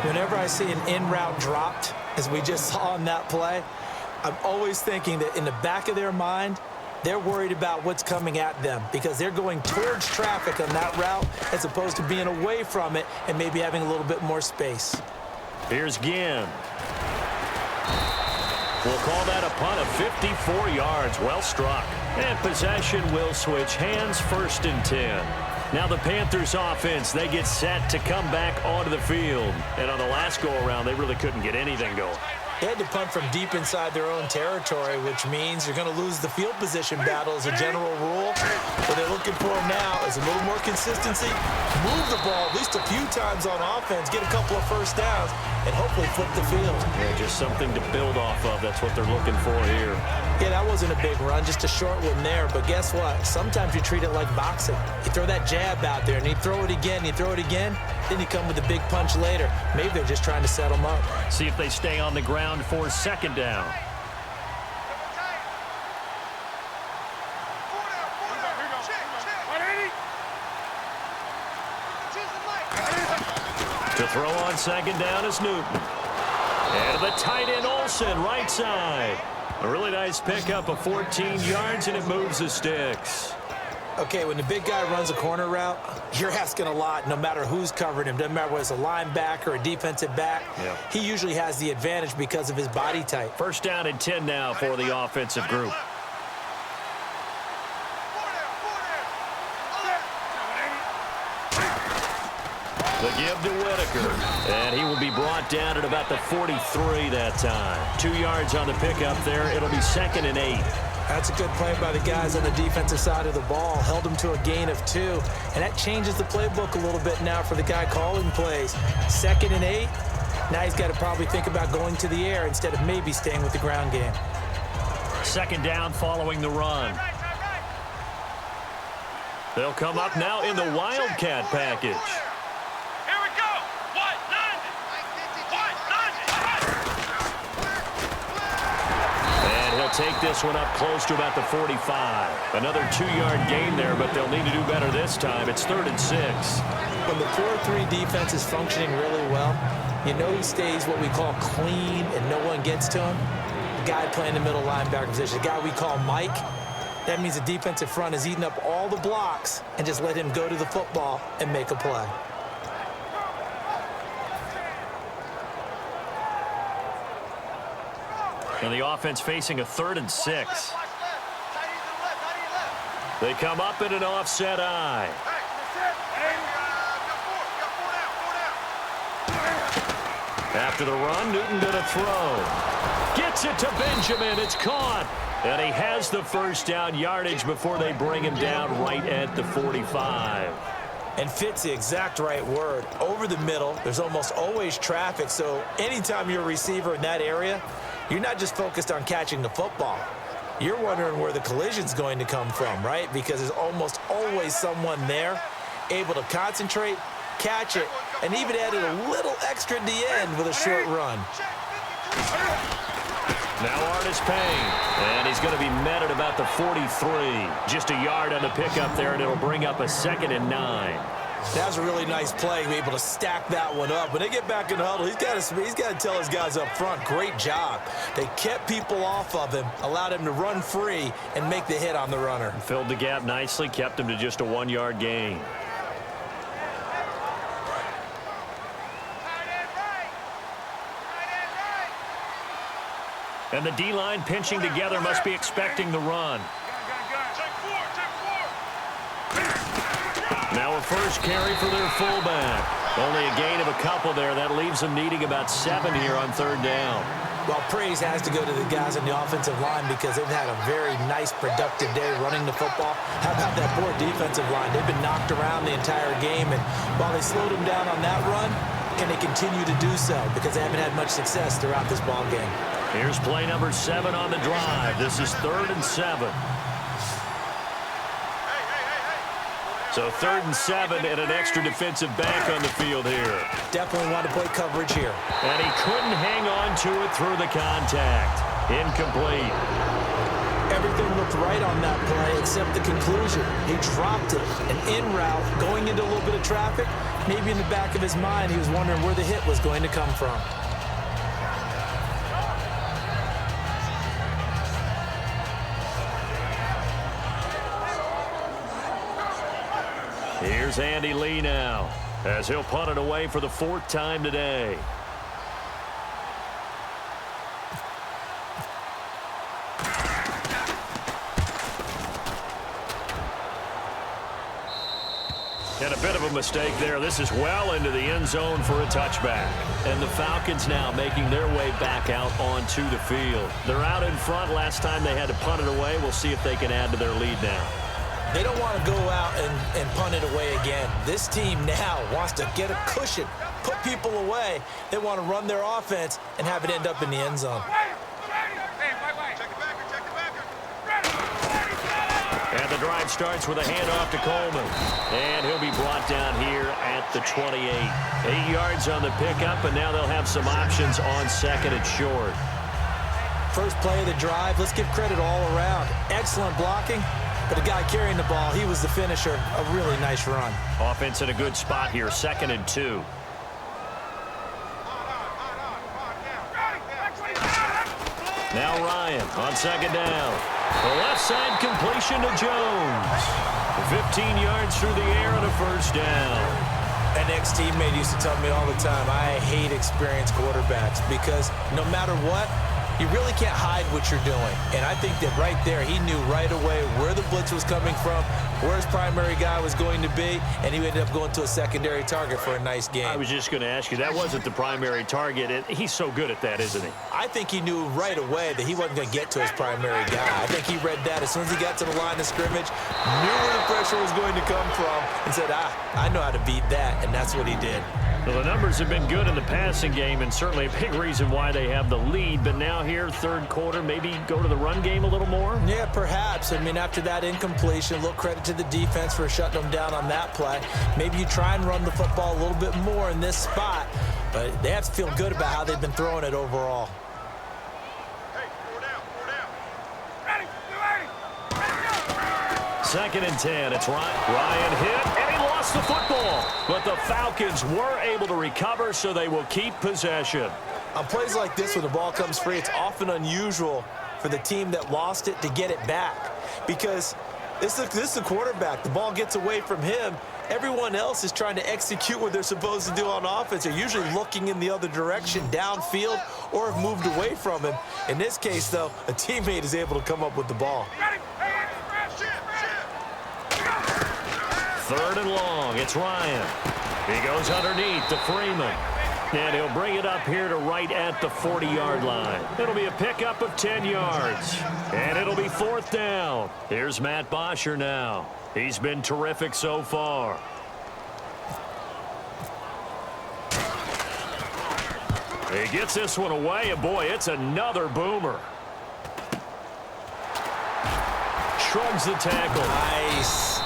Whenever I see an in-route dropped, as we just saw on that play, I'm always thinking that in the back of their mind, they're worried about what's coming at them because they're going towards traffic on that route as opposed to being away from it and maybe having a little bit more space. Here's Ginn. We'll call that a punt of 54 yards. Well struck. And possession will switch hands, 1st and 10. Now the Panthers offense, they get set to come back onto the field. And on the last go-around, they really couldn't get anything going. They had to punt from deep inside their own territory, which means you're going to lose the field position battle as a general rule. But they look looking for now is a little more consistency, move the ball at least a few times on offense, get a couple of first downs, and hopefully flip the field. Yeah, just something to build off of. That's what they're looking for here. Yeah, that wasn't a big run, just a short one there. But guess what? Sometimes you treat it like boxing. You throw that jab out there, and you throw it again, then you come with a big punch later. Maybe they're just trying to set them up. See if they stay on the ground for second down. To throw on second down is Newton. And the tight end Olsen, right side. A really nice pickup of 14 yards, and it moves the sticks. Okay, when the big guy runs a corner route, you're asking a lot no matter who's covering him. Doesn't matter whether it's a linebacker or a defensive back. Yeah. He usually has the advantage because of his body type. First down and 10 now for the offensive group. The give to Whitaker, and he will be brought down at about the 43 that time. 2 yards on the pickup there. It'll be second and 8. That's a good play by the guys on the defensive side of the ball. Held him to a gain of 2, and that changes the playbook a little bit now for the guy calling plays. Second and 8. Now he's got to probably think about going to the air instead of maybe staying with the ground game. Second down following the run. They'll come up now in the Wildcat package. Take this one up close to about the 45. Another 2-yard gain there, but they'll need to do better this time. It's 3rd and 6. When the 4-3 defense is functioning really well, you know he stays what we call clean and no one gets to him. The guy playing the middle linebacker position, the guy we call Mike, that means the defensive front is eating up all the blocks and just let him go to the football and make a play. And the offense facing a 3rd and 6. They come up in an offset eye. After the run, Newton going to throw. Gets it to Benjamin. It's caught. And he has the first down yardage before they bring him down right at the 45. And fits the exact right word. Over the middle, there's almost always traffic. So anytime you're a receiver in that area, you're not just focused on catching the football. You're wondering where the collision's going to come from, right? Because there's almost always someone there able to concentrate, catch it, and even added a little extra at the end with a short run. Now Artis Payne, and he's going to be met at about the 43. Just a yard on the pickup there, and it'll bring up a 2nd and 9. That was a really nice play, be able to stack that one up. When they get back in the huddle, he's got to tell his guys up front, great job. They kept people off of him, allowed him to run free, and make the hit on the runner. Filled the gap nicely, kept him to just a 1-yard gain. And the D-line pinching together must be expecting the run. Now a first carry for their fullback. Only a gain of a couple there. That leaves them needing about 7 here on 3rd down. Well, praise has to go to the guys on the offensive line because they've had a very nice, productive day running the football. How about that poor defensive line? They've been knocked around the entire game, and while they slowed them down on that run, can they continue to do so? Because they haven't had much success throughout this ball game. Here's play number 7 on the drive. This is 3rd and 7. So 3rd and 7 and an extra defensive back on the field here. Definitely want to play coverage here. And he couldn't hang on to it through the contact. Incomplete. Everything looked right on that play except the conclusion. He dropped it. And en route, going into a little bit of traffic, maybe in the back of his mind, he was wondering where the hit was going to come from. Here's Andy Lee now, as he'll punt it away for the 4th time today. And a bit of a mistake there. This is well into the end zone for a touchback. And the Falcons now making their way back out onto the field. They're out in front. Last time they had to punt it away. We'll see if they can add to their lead now. They don't want to go out and punt it away again. This team now wants to get a cushion, put people away. They want to run their offense and have it end up in the end zone. And the drive starts with a handoff to Coleman. And he'll be brought down here at the 28. 8 yards on the pickup, and now they'll have some options on second and short. First play of the drive, let's give credit all around. Excellent blocking, but the guy carrying the ball, he was the finisher. A really nice run. Offense in a good spot here, 2nd and 2. Now Ryan on 2nd down. The left side completion to Jones. 15 yards through the air and a first down. An ex-teammate used to tell me all the time, I hate experienced quarterbacks because no matter what, you really can't hide what you're doing. And I think that right there, he knew right away where the blitz was coming from, where his primary guy was going to be, and he ended up going to a secondary target for a nice game. I was just going to ask you, that wasn't the primary target. He's so good at that, isn't he? I think he knew right away that he wasn't going to get to his primary guy. I think he read that as soon as he got to the line of scrimmage, knew where the pressure was going to come from, and said, I know how to beat that, and that's what he did. Well, the numbers have been good in the passing game, and certainly a big reason why they have the lead. But now here, third quarter, maybe go to the run game a little more? Yeah, perhaps. I mean, after that incompletion, a little credit to the defense for shutting them down on that play. Maybe you try and run the football a little bit more in this spot, but they have to feel good about how they've been throwing it overall. Second and 10, it's Ryan hit, and he lost the football. But the Falcons were able to recover, so they will keep possession. On plays like this, when the ball comes free, it's often unusual for the team that lost it to get it back. Because this is the quarterback. The ball gets away from him. Everyone else is trying to execute what they're supposed to do on offense. They're usually looking in the other direction, downfield, or have moved away from him. In this case, though, a teammate is able to come up with the ball. Third and long, it's Ryan. He goes underneath to Freeman. And he'll bring it up here to right at the 40-yard line. It'll be a pickup of 10 yards. And it'll be 4th down. Here's Matt Bosher now. He's been terrific so far. He gets this one away, and boy, it's another boomer. Shrugs the tackle. Nice.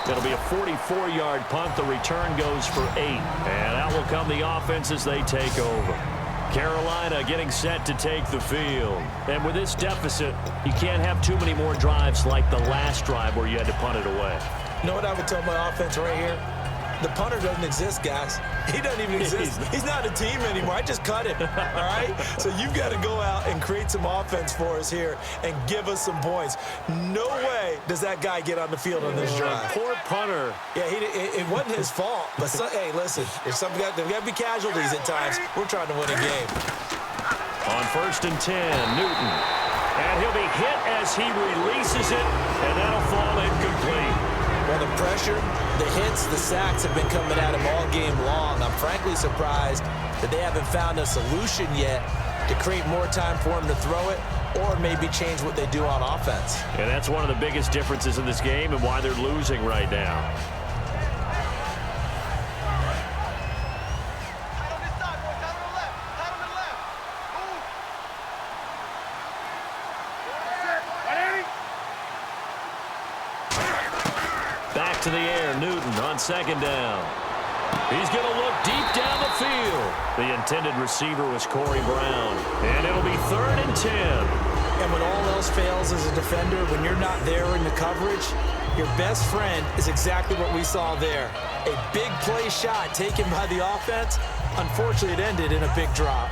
It'll be a 44-yard punt. The return goes for 8. And out will come the offense as they take over. Carolina getting set to take the field. And with this deficit, you can't have too many more drives like the last drive where you had to punt it away. You know what I would tell my offense right here? The punter doesn't exist, guys. He doesn't even exist. He's not a team anymore. I just cut him, all right? So you've got to go out and create some offense for us here and give us some points. No way does that guy get on the field on this drive. Poor punter. Yeah, it wasn't his fault. But, hey, listen, there's got to be casualties at times. We're trying to win a game. On 1st and 10, Newton. And he'll be hit as he releases it, and that'll fall incomplete. Well, the pressure, the hits, the sacks have been coming at him all game long. I'm frankly surprised that they haven't found a solution yet to create more time for him to throw it or maybe change what they do on offense. And that's one of the biggest differences in this game and why they're losing right now. Back to the air, Newton on 2nd down. He's going to look deep down the field. The intended receiver was Corey Brown. And it'll be 3rd and 10. And when all else fails as a defender, when you're not there in the coverage, your best friend is exactly what we saw there. A big play shot taken by the offense. Unfortunately, it ended in a big drop.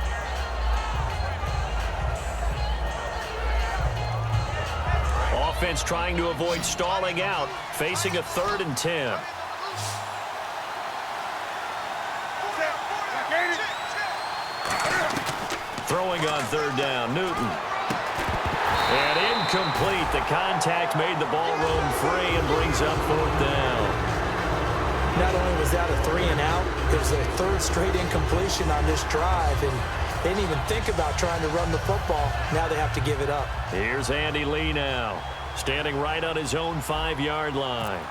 Offense trying to avoid stalling out, facing a 3rd and 10. Throwing on 3rd down, Newton. And incomplete. The contact made the ball roam free and brings up 4th down. Not only was that a 3 and out, it was a 3rd straight incompletion on this drive, and they didn't even think about trying to run the football. Now they have to give it up. Here's Andy Lee now. Standing right on his own 5-yard line.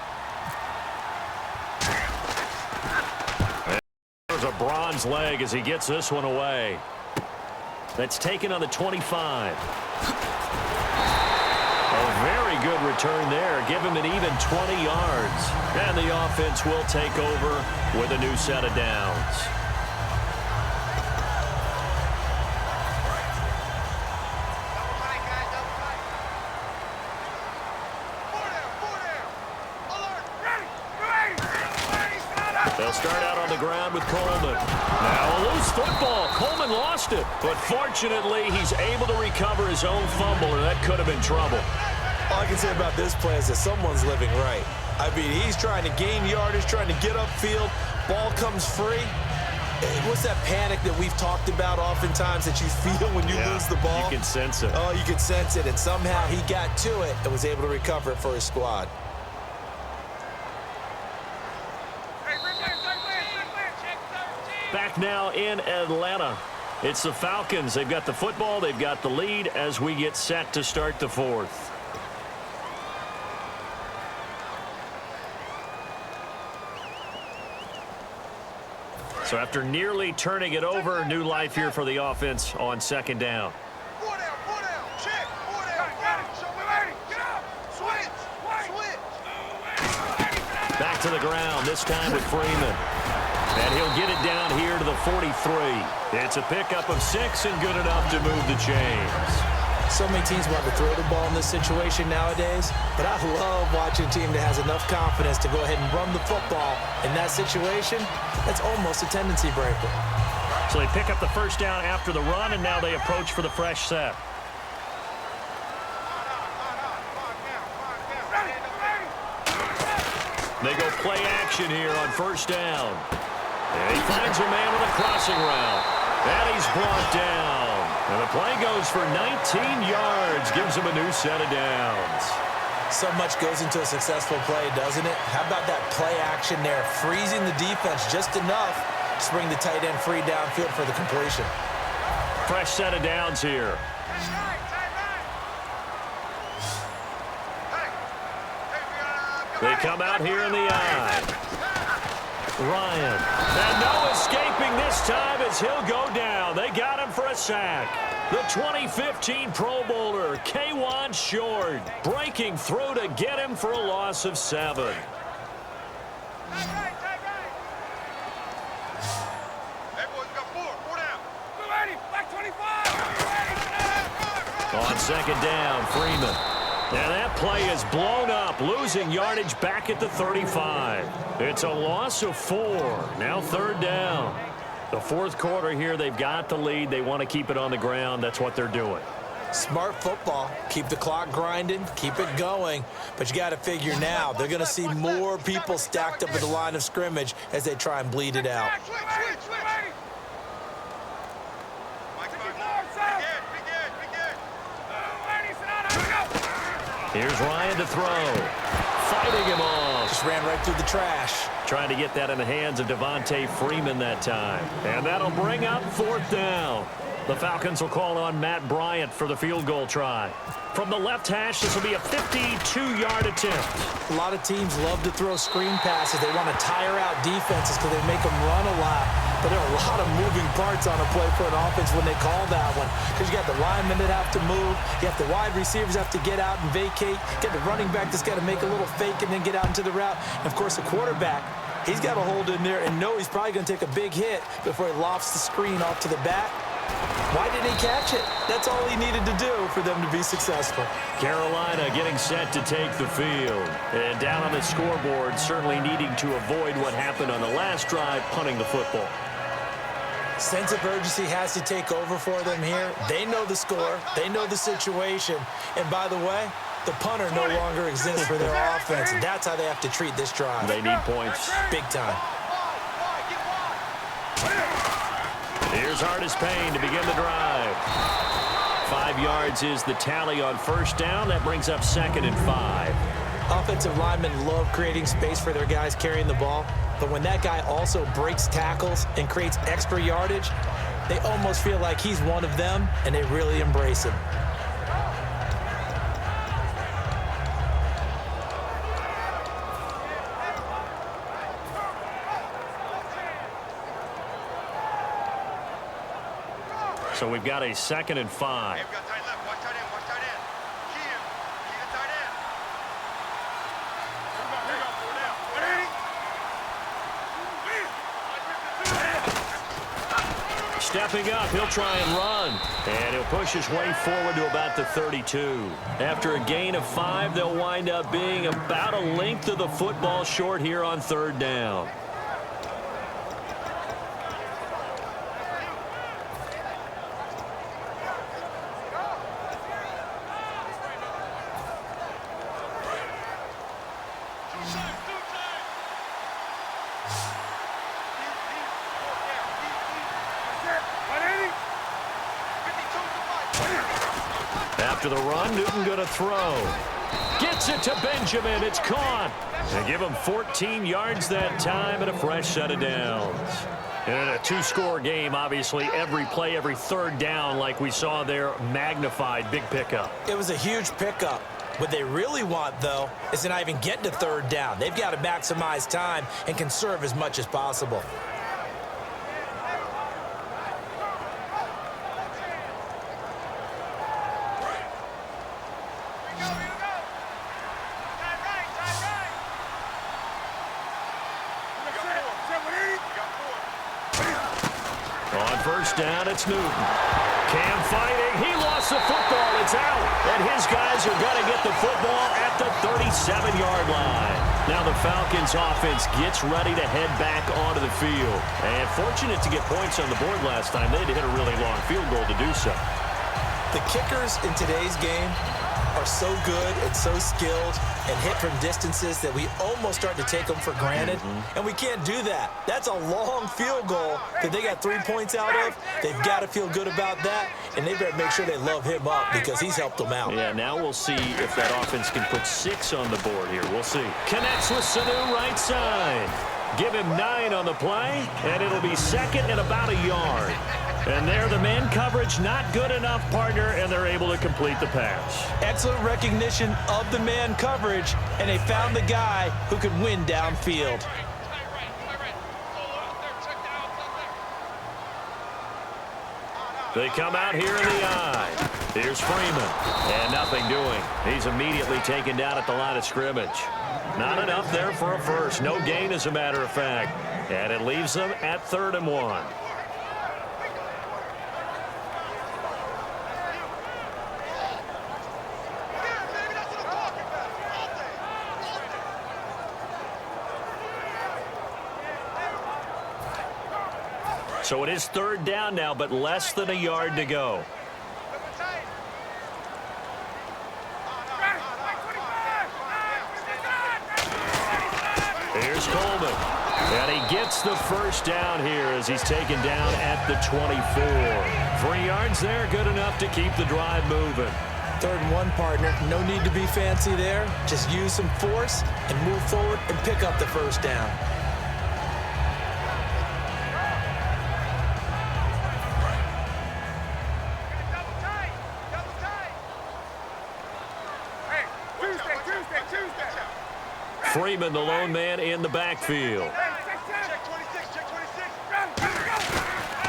There's a bronze leg as he gets this one away. That's taken on the 25. A very good return there. Give him an even 20 yards. And the offense will take over with a new set of downs. They'll start out on the ground with Coleman. Now a loose football. Coleman lost it. But fortunately, he's able to recover his own fumble, and that could have been trouble. All I can say about this play is that someone's living right. I mean, he's trying to gain yardage, trying to get upfield. Ball comes free. What's that panic that we've talked about oftentimes that you feel when you lose the ball? You can sense it. Oh, you can sense it. And somehow he got to it and was able to recover it for his squad. Back now in Atlanta. It's the Falcons. They've got the football. They've got the lead as we get set to start the fourth. So after nearly turning it over, new life here for the offense on second down. Check. Get up. Switch. Back to the ground, this time with Freeman. And he'll get it down here to the 43. It's a pickup of 6 and good enough to move the chains. So many teams want to throw the ball in this situation nowadays, but I love watching a team that has enough confidence to go ahead and run the football. In that situation, that's almost a tendency breaker. So they pick up the first down after the run, and now they approach for the fresh set. They go play action here on first down. And he finds a man with a crossing route. And he's brought down. And the play goes for 19 yards. Gives him a new set of downs. So much goes into a successful play, doesn't it? How about that play action there? Freezing the defense just enough to bring the tight end free downfield for the completion. Fresh set of downs here. They come out here in the eye. Ryan. And no escaping this time as he'll go down. They got him for a sack. The 2015 Pro Bowler, K'Wan Short, breaking through to get him for a loss of 7. On second down, Freeman. And that play is blown up, losing yardage back at the 35. It's a loss of 4. Now third down. The fourth quarter here, they've got the lead. They want to keep it on the ground. That's what they're doing. Smart football. Keep the clock grinding. Keep it going. But you got to figure now, they're going to see more people stacked up at the line of scrimmage as they try and bleed it out. Here's Ryan to throw. Fighting him off. Just ran right through the trash. Trying to get that in the hands of Devontae Freeman that time. And that'll bring up fourth down. The Falcons will call on Matt Bryant for the field goal try. From the left hash, this will be a 52-yard attempt. A lot of teams love to throw screen passes. They want to tire out defenses because they make them run a lot. But there are a lot of moving parts on a play for an offense when they call that one. Because you got the linemen that have to move. You have the wide receivers have to get out and vacate. You got the running back that's got to make a little fake and then get out into the route. And, of course, the quarterback, he's got to hold in there and know he's probably going to take a big hit before he lofts the screen off to the back. Why didn't he catch it? That's all he needed to do for them to be successful. Carolina getting set to take the field. And down on the scoreboard, certainly needing to avoid what happened on the last drive, punting the football. Sense of urgency has to take over for them here. They know the score. They know the situation. And by the way, the punter no longer exists for their offense. And that's how they have to treat this drive. They need points. Big time. Here's Hardest Payne to begin the drive. 5 yards is the tally on first down. That brings up 2nd and 5. Offensive linemen love creating space for their guys carrying the ball. But when that guy also breaks tackles and creates extra yardage, they almost feel like he's one of them, and they really embrace him. So we've got a 2nd and 5. Hey, we got tight left. Watch tight end. Watch tight end. Key him. Key the tight end. Here we go. 4 down. Stepping up, he'll try and run. And he'll push his way forward to about the 32. After a gain of 5, they'll wind up being about a length of the football short here on 3rd down. After the run, Newton going to throw. Gets it to Benjamin. It's caught. They give him 14 yards that time and a fresh set of downs. And in a 2-score game, obviously, every play, every 3rd down, like we saw there, magnified. Big pickup. It was a huge pickup. What they really want, though, is to not even get to 3rd down. They've got to maximize time and conserve as much as possible. On 1st down, it's Newton. Cam fighting. He lost the football. It's out. And his guys are going to get the football at the 37-yard line. Now the Falcons offense gets ready to head back onto the field. And fortunate to get points on the board last time. They had to hit a really long field goal to do so. The kickers in today's game are so good and so skilled and hit from distances that we almost start to take them for granted. And we can't do that. That's a long field goal that they got 3 points out of. They've got to feel good about that, and they better make sure they love him up because he's helped them out. Yeah, now we'll see if that offense can put 6 on the board here. We'll see. Connects with Sanu right side. Give him 9 on the play, and it'll be 2nd and about a yard. And there, the man coverage not good enough, partner, and they're able to complete the pass. Excellent recognition of the man coverage, and they found the guy who could win downfield. They come out here in the eye. Here's Freeman, and nothing doing. He's immediately taken down at the line of scrimmage. Not enough there for a first. No gain, as a matter of fact. And it leaves them at 3rd and 1. So it is 3rd down now, but less than a yard to go. Here's Coleman. And he gets the 1st down here as he's taken down at the 24. 3 yards there, good enough to keep the drive moving. 3rd and 1, partner. No need to be fancy there. Just use some force and move forward and pick up the 1st down. Freeman, the lone man in the backfield.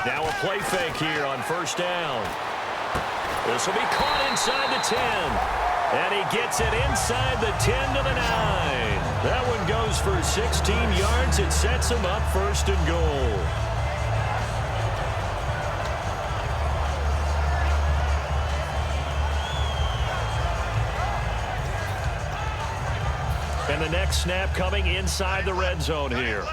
Now a play fake here on 1st down. This will be caught inside the 10. And he gets it inside the 10 to the 9. That one goes for 16 yards. It sets him up 1st and goal. And the next snap coming inside the red zone here.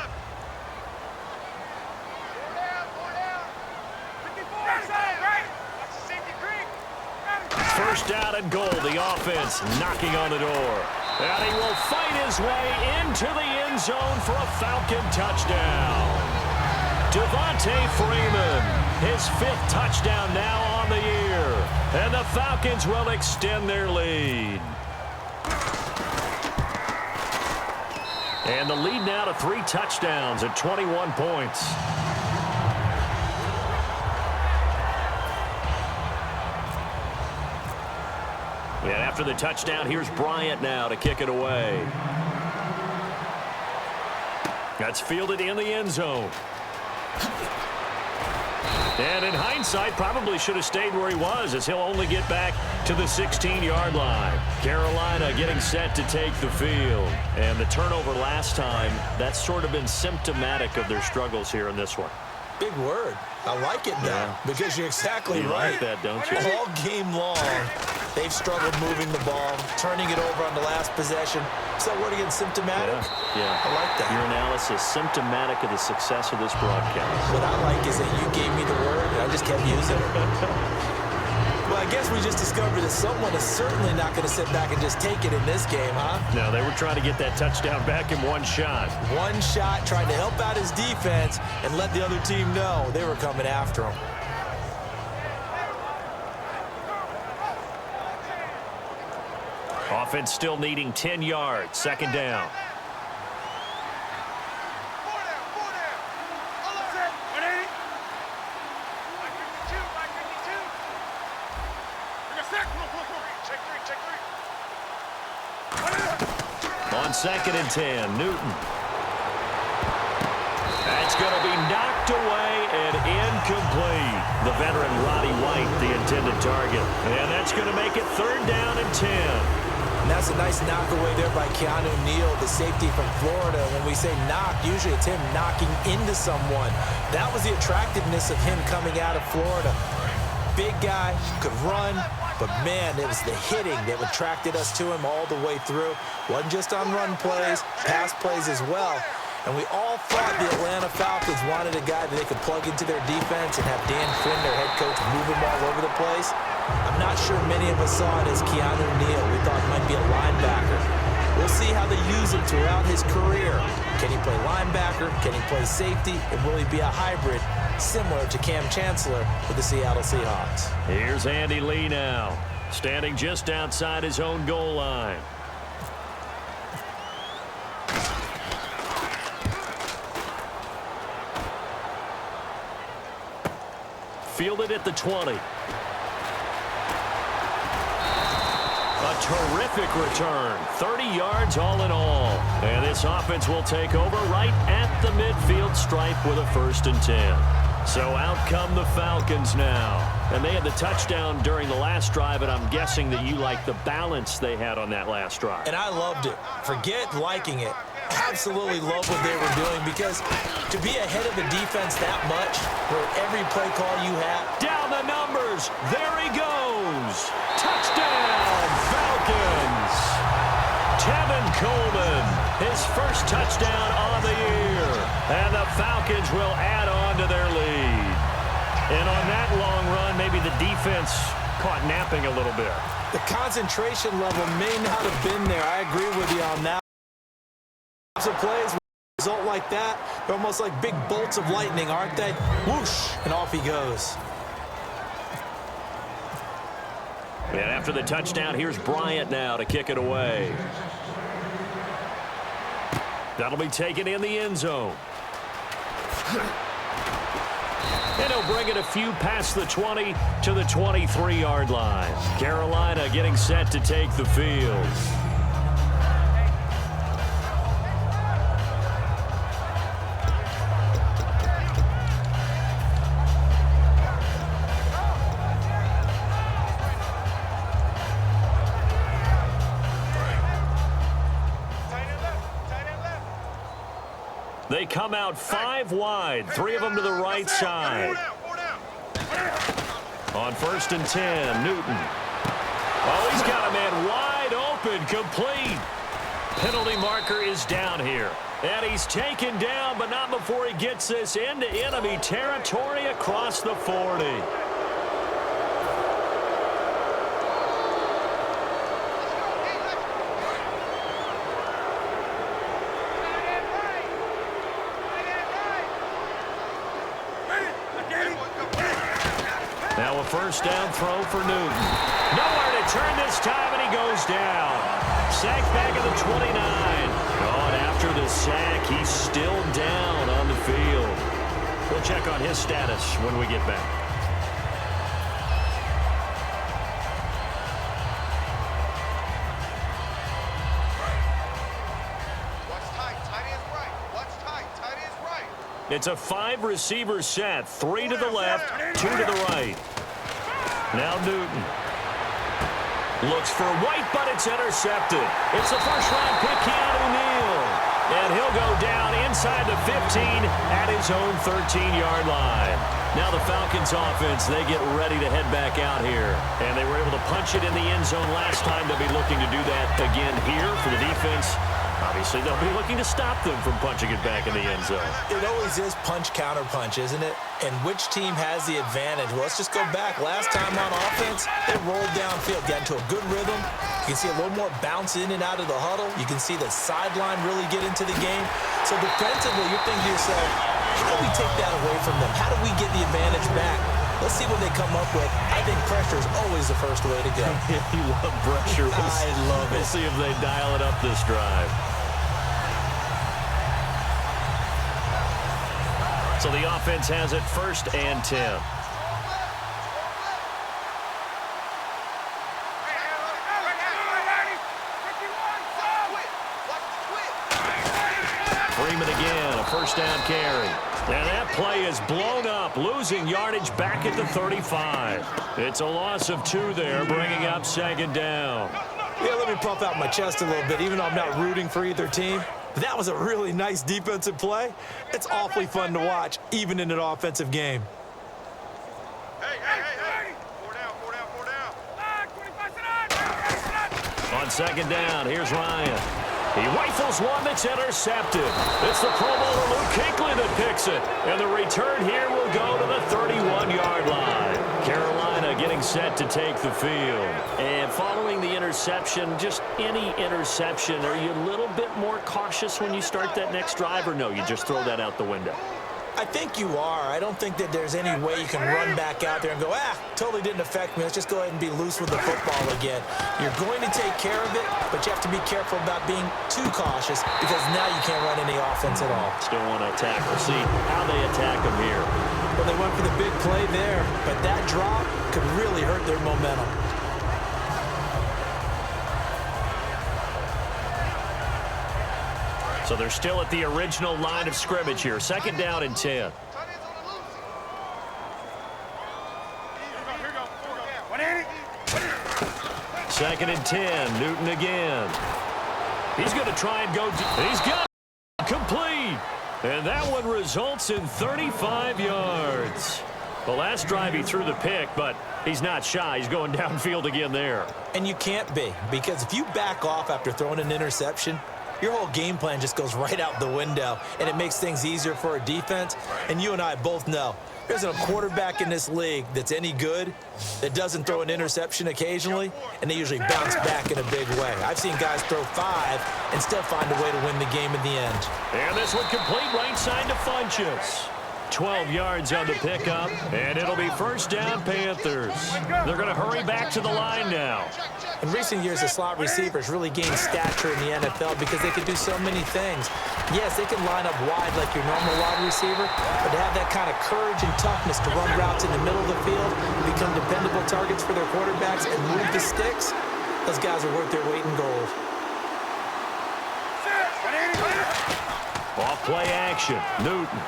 First down and goal. The offense knocking on the door. And he will fight his way into the end zone for a Falcon touchdown. Devontae Freeman, his 5th touchdown now on the year. And the Falcons will extend their lead. And the lead now to 3 touchdowns at 21 points. And after the touchdown, here's Bryant now to kick it away. That's fielded in the end zone. And in hindsight, probably should have stayed where he was, as he'll only get back to the 16-yard line. Carolina getting set to take the field. And the turnover last time, that's sort of been symptomatic of their struggles here in this one. Big word. I like it now, because you're exactly right. You like that, don't you? All game long, they've struggled moving the ball, turning it over on the last possession. Is that word again, symptomatic? Yeah. I like that. Your analysis, symptomatic of the success of this broadcast. What I like is that you gave me the word, and I just kept using it. Well, I guess we just discovered that someone is certainly not going to sit back and just take it in this game, huh? No, they were trying to get that touchdown back in one shot. One shot, trying to help out his defense and let the other team know they were coming after him. Offense still needing 10 yards. Second down. On 2nd and 10, Newton. That's going to be knocked away and incomplete. The veteran Roddy White, the intended target. And that's going to make it 3rd down and 10. And that's a nice knock away there by Keanu Neal, the safety from Florida. When we say knock, usually it's him knocking into someone. That was the attractiveness of him coming out of Florida. Big guy, could run, but man, it was the hitting that attracted us to him all the way through. Wasn't just on run plays, pass plays as well. And we all thought the Atlanta Falcons wanted a guy that they could plug into their defense and have Dan Quinn, their head coach, move him all over the place. I'm not sure many of us saw it as Keanu Neal. We thought he might be a linebacker. We'll see how they use him throughout his career. Can he play linebacker? Can he play safety? And will he be a hybrid similar to Cam Chancellor with the Seattle Seahawks? Here's Andy Lee now, standing just outside his own goal line. Fielded at the 20. A terrific return. 30 yards all in all. And this offense will take over right at the midfield stripe with a 1st and 10. So out come the Falcons now. And they had the touchdown during the last drive, and I'm guessing that you like the balance they had on that last drive. And I loved it. Forget liking it. Absolutely love what they were doing, because to be ahead of the defense that much, where every play call you have. Down the numbers. There he goes. Touchdown, Falcons. Tevin Coleman, his first touchdown on the year. And the Falcons will add on to their lead. And on that long run, maybe the defense caught napping a little bit. The concentration level may not have been there. I agree with you on that. Of plays result like that, they're almost like big bolts of lightning, aren't they? Whoosh, and off he goes. And after the touchdown, here's Bryant now to kick it away. That'll be taken in the end zone. And he'll bring it a few past the 20 to the 23-yard line. Carolina getting set to take the field. They come out 5 wide, 3 of them to the right side. On 1st and 10, Newton. Oh, he's got a man wide open, complete. Penalty marker is down here. And he's taken down, but not before he gets this into enemy territory across the 40. Now a 1st down throw for Newton. Nowhere to turn this time, and he goes down. Sack back at the 29. Oh, and after the sack, he's still down on the field. We'll check on his status when we get back. Watch tight. Tight end's right. Watch tight. Tight end's right. It's a 5-receiver set. 3 to the left, 2 to the right. Now Newton. Looks for White, but it's intercepted. It's the first-round pick, Keanu Neal. And he'll go down inside the 15 at his own 13-yard line. Now the Falcons offense, they get ready to head back out here. And they were able to punch it in the end zone last time. They'll be looking to do that again here for the defense. Obviously, they'll be looking to stop them from punching it back in the end zone. It always is punch-counter-punch, isn't it? And which team has the advantage? Well, let's just go back. Last time on offense, they rolled downfield, got into a good rhythm. You can see a little more bounce in and out of the huddle. You can see the sideline really get into the game. So defensively, you're thinking to yourself, how do we take that away from them? How do we get the advantage back? Let's see what they come up with. I think pressure is always the first way to go. You love pressure. I love it. We'll see if they dial it up this drive. So the offense has it 1st and 10. Freeman again, a first down carry. And that play is blown up, losing yardage back at the 35. It's a loss of 2 there, bringing up 2nd down. Yeah, let me puff out my chest a little bit, even though I'm not rooting for either team. That was a really nice defensive play. It's awfully fun to watch, even in an offensive game. Hey. 4 down. On 2nd down, here's Ryan. He rifles one that's intercepted. It's the Pro Bowler Luke Kuechly that picks it. And the return here will go to the 31-yard line. Carolina getting set to take the field. And following the interception, just any interception, are you a little bit more cautious when you start that next drive, or no, you just throw that out the window? I think you are. I don't think that there's any way you can run back out there and go, totally didn't affect me. Let's just go ahead and be loose with the football again. You're going to take care of it, but you have to be careful about being too cautious because now you can't run any offense at all. Still want to attack. We'll see how they attack them here. Well, they went for the big play there, but that drop could really hurt their momentum. So they're still at the original line of scrimmage here. 2nd down and 10. 2nd and 10. Newton again. He's going to try and go. He's got it complete. And that one results in 35 yards. The last drive he threw the pick, but he's not shy. He's going downfield again there. And you can't be, because if you back off after throwing an interception, your whole game plan just goes right out the window, and it makes things easier for a defense. And you and I both know there's a quarterback in this league that's any good that doesn't throw an interception occasionally, and they usually bounce back in a big way. I've seen guys throw 5 and still find a way to win the game in the end. And this one complete right side to Funchess. 12 yards on the pickup, and it'll be 1st down Panthers. They're going to hurry back to the line now. In recent years, the slot receivers really gained stature in the NFL because they could do so many things. Yes, they can line up wide like your normal wide receiver, but to have that kind of courage and toughness to run routes in the middle of the field, become dependable targets for their quarterbacks, and move the sticks, those guys are worth their weight in gold. Off play action, Newton.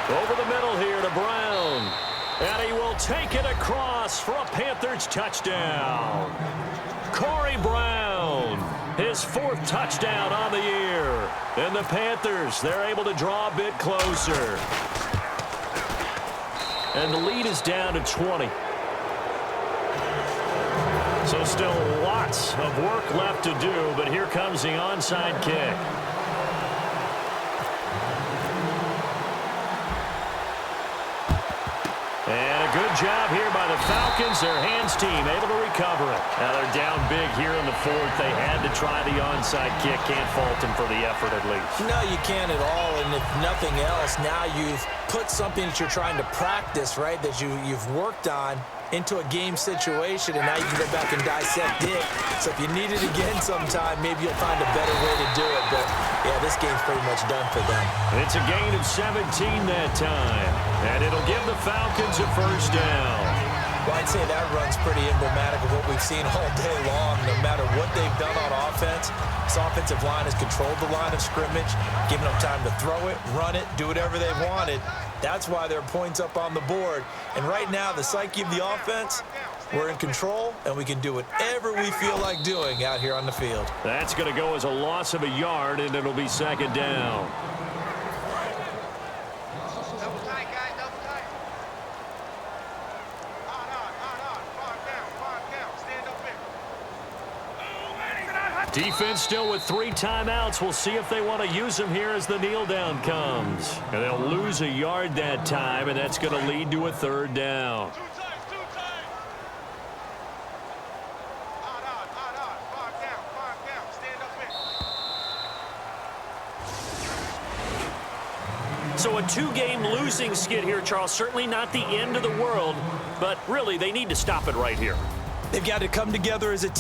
Over the middle here to Brown. And he will take it across for a Panthers touchdown. Corey Brown, his 4th touchdown on the year. And the Panthers, they're able to draw a bit closer. And the lead is down to 20. So still lots of work left to do, but here comes the onside kick. And a good job here by the Falcons. Their hands team able to recover it. Now they're down big here in the 4th. They had to try the onside kick. Can't fault them for the effort at least. No, you can't at all. And if nothing else, now you've put something that you're trying to practice, right, that you've worked on into a game situation, and now you can go back and dissect it. So if you need it again sometime, maybe you'll find a better way to do it. But, yeah, this game's pretty much done for them. It's a gain of 17 that time, and it'll give the Falcons a 1st down. Well, I'd say that run's pretty emblematic of what we've seen all day long. No matter what they've done on offense, this offensive line has controlled the line of scrimmage, given them time to throw it, run it, do whatever they wanted. That's why there are points up on the board. And right now, the psyche of the offense, we're in control, and we can do whatever we feel like doing out here on the field. That's going to go as a loss of a yard, and it'll be second down. Double tight, guys, double tight. Hard, five down, stand up big. Defense still with 3 timeouts. We'll see if they want to use them here as the kneel down comes. And they'll lose a yard that time, and that's going to lead to a third down. Two times. Hard, five down, stand up big. So a 2-game losing skid here, Charles. Certainly not the end of the world, but really they need to stop it right here. They've got to come together as a team.